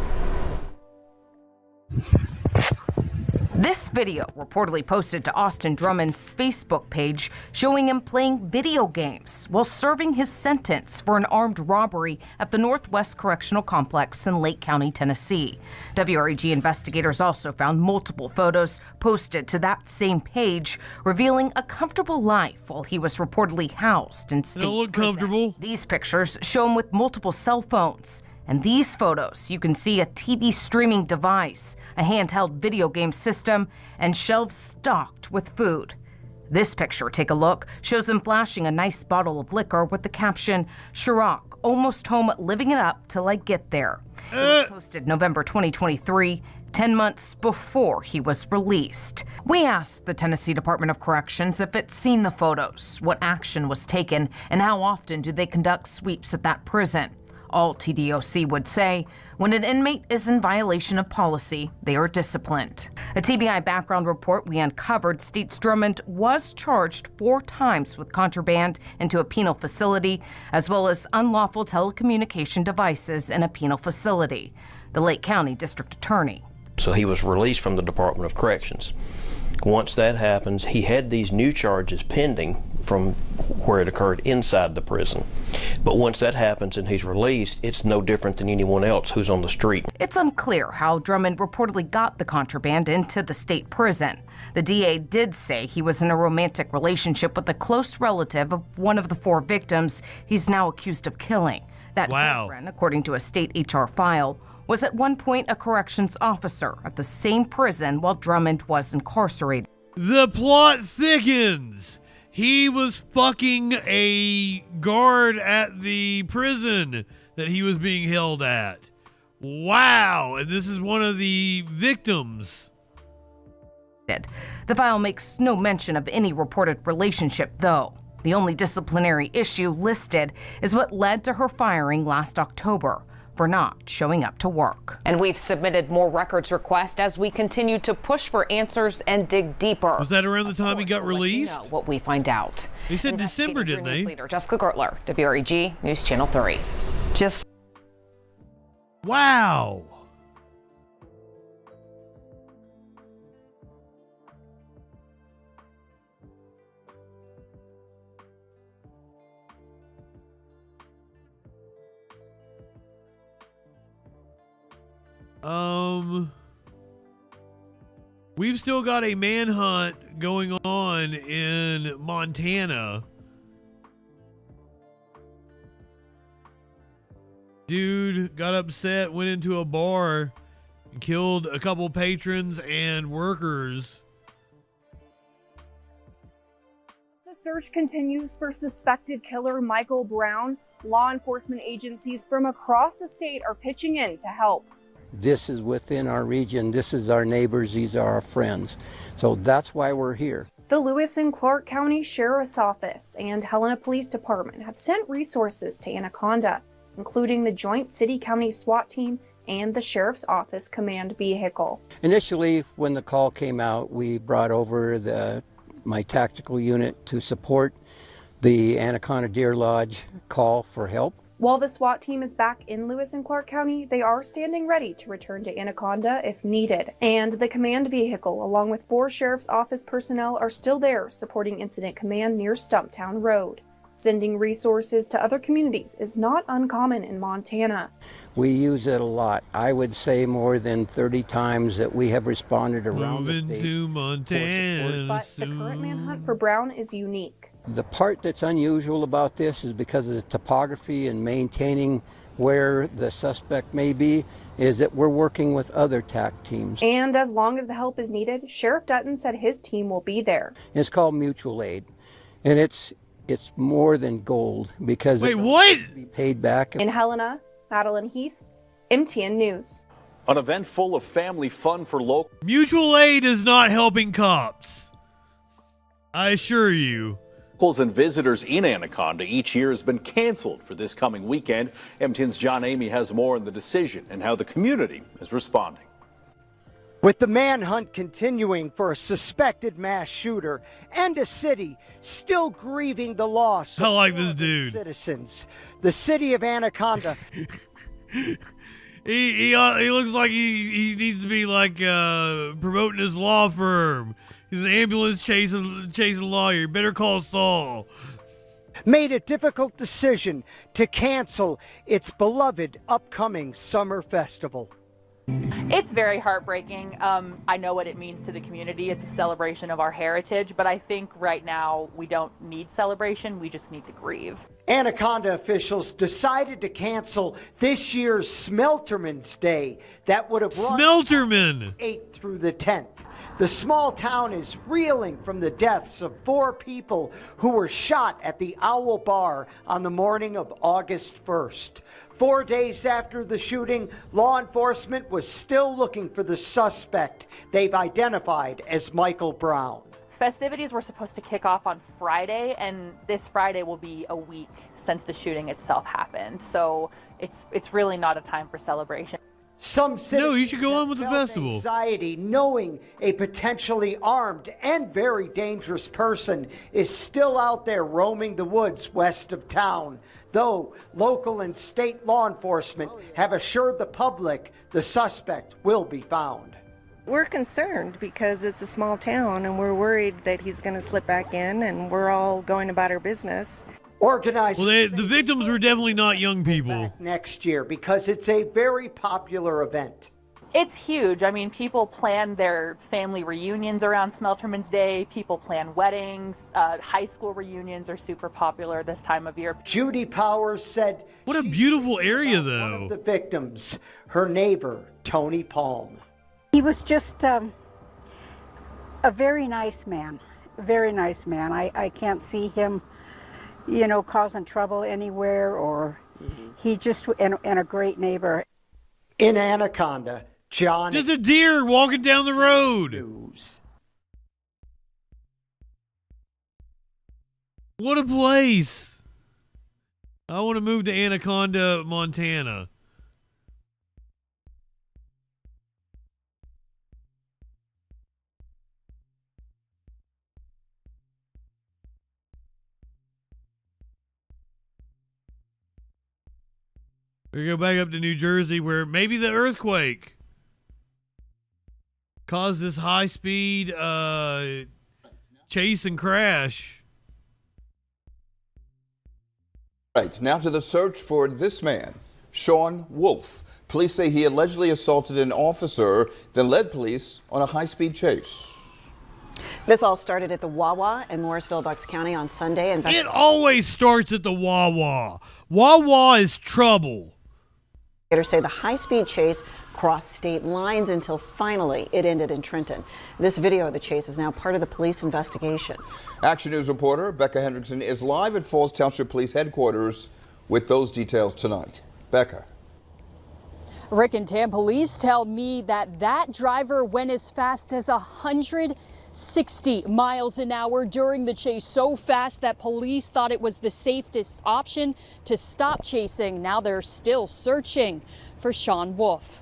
This video reportedly posted to Austin Drummond's Facebook page showing him playing video games while serving his sentence for an armed robbery at the Northwest Correctional Complex in Lake County, Tennessee. WREG investigators also found multiple photos posted to that same page revealing a comfortable life while he was reportedly housed in state prison.
They don't look comfortable.
These pictures show him with multiple cell phones. And these photos, you can see a TV streaming device, a handheld video game system, and shelves stocked with food. This picture, take a look, shows him flashing a nice bottle of liquor with the caption, "Chirac, almost home, living it up till I get there." It was posted November 2023, 10 months before he was released. We asked the Tennessee Department of Corrections if it's seen the photos, what action was taken, and how often do they conduct sweeps at that prison. All TDOC would say, when an inmate is in violation of policy, they are disciplined. A TBI background report we uncovered states Drummond was charged 4 times with contraband into a penal facility, as well as unlawful telecommunication devices in a penal facility. The Lake County District Attorney.
So he was released from the Department of Corrections. Once that happens, he had these new charges pending from where it occurred inside the prison. But once that happens and he's released, it's no different than anyone else who's on the street.
It's unclear how Drummond reportedly got the contraband into the state prison. The DA did say he was in a romantic relationship with a close relative of one of the 4 victims he's now accused of killing. That girlfriend, according to a state HR file, was at one point a corrections officer at the same prison while Drummond was incarcerated.
The plot thickens. He was fucking a guard at the prison that he was being held at. Wow. And this is one of the victims.
The file makes no mention of any reported relationship, though. The only disciplinary issue listed is what led to her firing last October. for not showing up to work. And we've submitted more records requests as we continue to push for answers and dig deeper.
Was that around the time he got released?
You know what we find out.
They said December, didn't they?
Leader Jessica Gertler, WREG News Channel 3. Just
wow. We've still got a manhunt going on in Montana. Dude got upset, went into a bar, and killed a couple patrons and workers.
The search continues for suspected killer Michael Brown. Law enforcement agencies from across the state are pitching in to help.
This is within our region. This is our neighbors. These are our friends. So that's why we're here.
The Lewis and Clark County Sheriff's Office and Helena Police Department have sent resources to Anaconda, including the joint city-county SWAT team and the Sheriff's Office command vehicle.
Initially, when the call came out, we brought over my tactical unit to support the Anaconda Deer Lodge call for help.
While the SWAT team is back in Lewis and Clark County, they are standing ready to return to Anaconda if needed. And the command vehicle, along with 4 Sheriff's Office personnel, are still there supporting Incident Command near Stumptown Road. Sending resources to other communities is not uncommon in Montana.
We use it a lot. I would say more than 30 times that we have responded around
Moving
the state
to Montana.
But the current manhunt for Brown is unique.
The part that's unusual about this is because of the topography and maintaining where the suspect may be, is that we're working with other TAC teams.
And as long as the help is needed, Sheriff Dutton said his team will be there.
It's called mutual aid, and it's more than gold because
wait, what?
Be paid back.
In Helena, Madeline Heath, MTN News.
An event full of family fun for local.
Mutual aid is not helping cops, I assure you.
Locals and visitors in Anaconda each year has been canceled for this coming weekend. MTN's John Amy has more on the decision and how the community is responding.
With the manhunt continuing for a suspected mass shooter and a city still grieving the loss
I like this dude.
Citizens, the city of Anaconda.
He looks like he needs to be like promoting his law firm. He's an ambulance chasing lawyer. Better call Saul.
Made a difficult decision to cancel its beloved upcoming summer festival.
It's very heartbreaking. I know what it means to the community. It's a celebration of our heritage, but I think right now we don't need celebration. We just need to grieve.
Anaconda officials decided to cancel this year's Smelterman's Day that would have run
Smelterman
8th through the 10th. The small town is reeling from the deaths of 4 people who were shot at the Owl Bar on the morning of August 1st. 4 days after the shooting, law enforcement was still looking for the suspect they've identified as Michael Brown.
Festivities were supposed to kick off on Friday, and this Friday will be a week since the shooting itself happened. So it's really not a time for celebration.
Some citizens
you should go on with the festival.
Anxiety knowing a potentially armed and very dangerous person is still out there roaming the woods west of town, though local and state law enforcement have assured the public the suspect will be found.
We're concerned because it's a small town and we're worried that he's going to slip back in, and we're all going about our business.
Organized.
Well, the victims were definitely not young people.
Next year because it's a very popular event.
It's huge. I mean, people plan their family reunions around Smelterman's Day. People plan weddings. High school reunions are super popular this time of year.
Judy Powers said,
"What a beautiful area, though."
One of the victims, her neighbor, Tony Palm.
He was just a very nice man. Very nice man. I can't see him, causing trouble anywhere, or he just and a great neighbor.
In Anaconda, John.
Just a deer walking down the road.
News.
What a place. I want to move to Anaconda, Montana. We go back up to New Jersey where maybe the earthquake caused this high-speed chase and crash.
Right, now to the search for this man, Sean Wolf. Police say he allegedly assaulted an officer, then led police on a high-speed chase.
This all started at the Wawa in Morrisville, Bucks County on Sunday.
It always starts at the Wawa. Wawa is trouble.
Investigators say the high-speed chase crossed state lines until finally it ended in Trenton. This video of the chase is now part of the police investigation.
Action News reporter Becca Hendrickson is live at Falls Township Police Headquarters with those details tonight. Becca.
Rick and Tam, police tell me that driver went as fast as 160 miles an hour during the chase, so fast that police thought it was the safest option to stop chasing. Now they're still searching for Sean Wolf.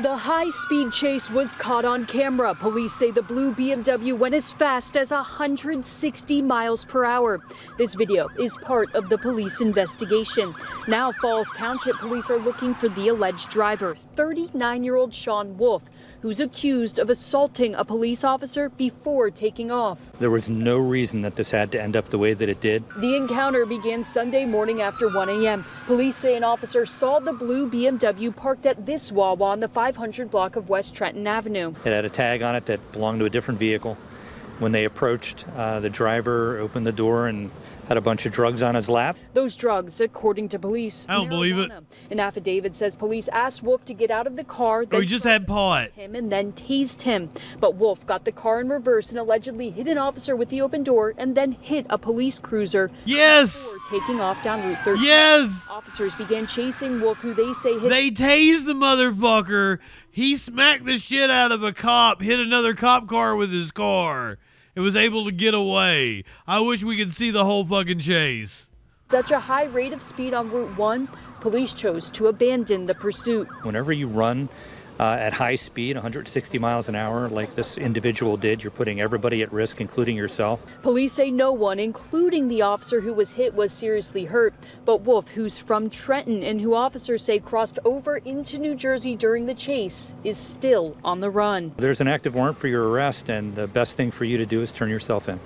The high-speed chase was caught on camera. Police say the blue BMW went as fast as 160 miles per hour. This video is part of the police investigation. Now Falls Township police are looking for the alleged driver, 39-year-old Sean Wolf, who's accused of assaulting a police officer before taking off.
There was no reason that this had to end up the way that it did.
The encounter began Sunday morning after 1 a.m. Police say an officer saw the blue BMW parked at this Wawa on the 500 block of West Trenton Avenue.
It had a tag on it that belonged to a different vehicle. When they approached, the driver opened the door and had a bunch of drugs on his lap.
Those drugs, according to police.
I don't believe it.
An affidavit says police asked Wolf to get out of the car.
Oh, he just had pot.
Him and then tased him. But Wolf got the car in reverse and allegedly hit an officer with the open door and then hit a police cruiser.
Yes!
Before taking off down Route 13.
Yes!
Officers began chasing Wolf, who they say hit.
They tased the motherfucker. He smacked the shit out of a cop, hit another cop car with his car. It was able to get away. I wish we could see the whole fucking chase.
Such a high rate of speed on Route 1, police chose to abandon the pursuit.
Whenever you run at high speed, 160 miles an hour, like this individual did, you're putting everybody at risk, including yourself.
Police say no one, including the officer who was hit, was seriously hurt. But Wolf, who's from Trenton and who officers say crossed over into New Jersey during the chase, is still on the run.
There's an active warrant for your arrest, and the best thing for you to do is turn yourself in.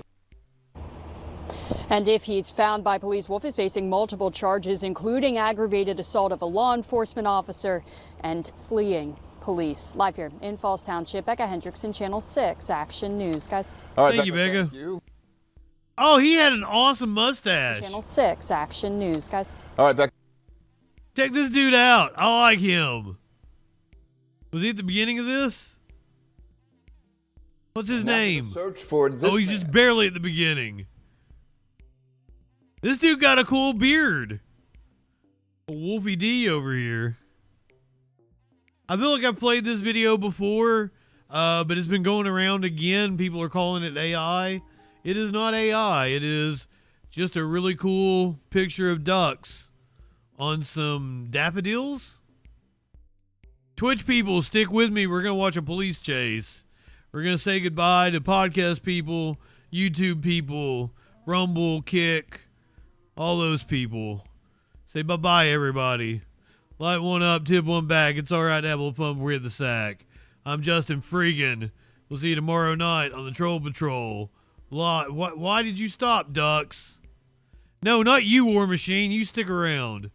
And if he's found by police, Wolf is facing multiple charges, including aggravated assault of a law enforcement officer and fleeing police. Live here in Falls Township, Becca Hendrickson, Channel 6 Action News. Guys.
All right,
thank you, Becca. Thank you. Oh, he had an awesome mustache.
Channel 6 Action News. Guys.
All right, Becca.
Check this dude out. I like him. Was he at the beginning of this? What's his name?
Search for this
he's just barely at the beginning. This dude got a cool beard. A Wolfie D over here. I feel like I've played this video before, but it's been going around again. People are calling it AI. It is not AI. It is just a really cool picture of ducks on some daffodils. Twitch people, stick with me. We're going to watch a police chase. We're going to say goodbye to podcast people, YouTube people, Rumble, Kick, all those people. Say bye-bye, everybody. Light one up, tip one back. It's all right to have a little fun before we hit the sack. I'm JustinFREAKIN. We'll see you tomorrow night on the Troll Patrol. Why did you stop, ducks? No, not you, War Machine. You stick around.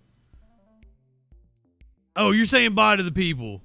Oh, you're saying bye to the people.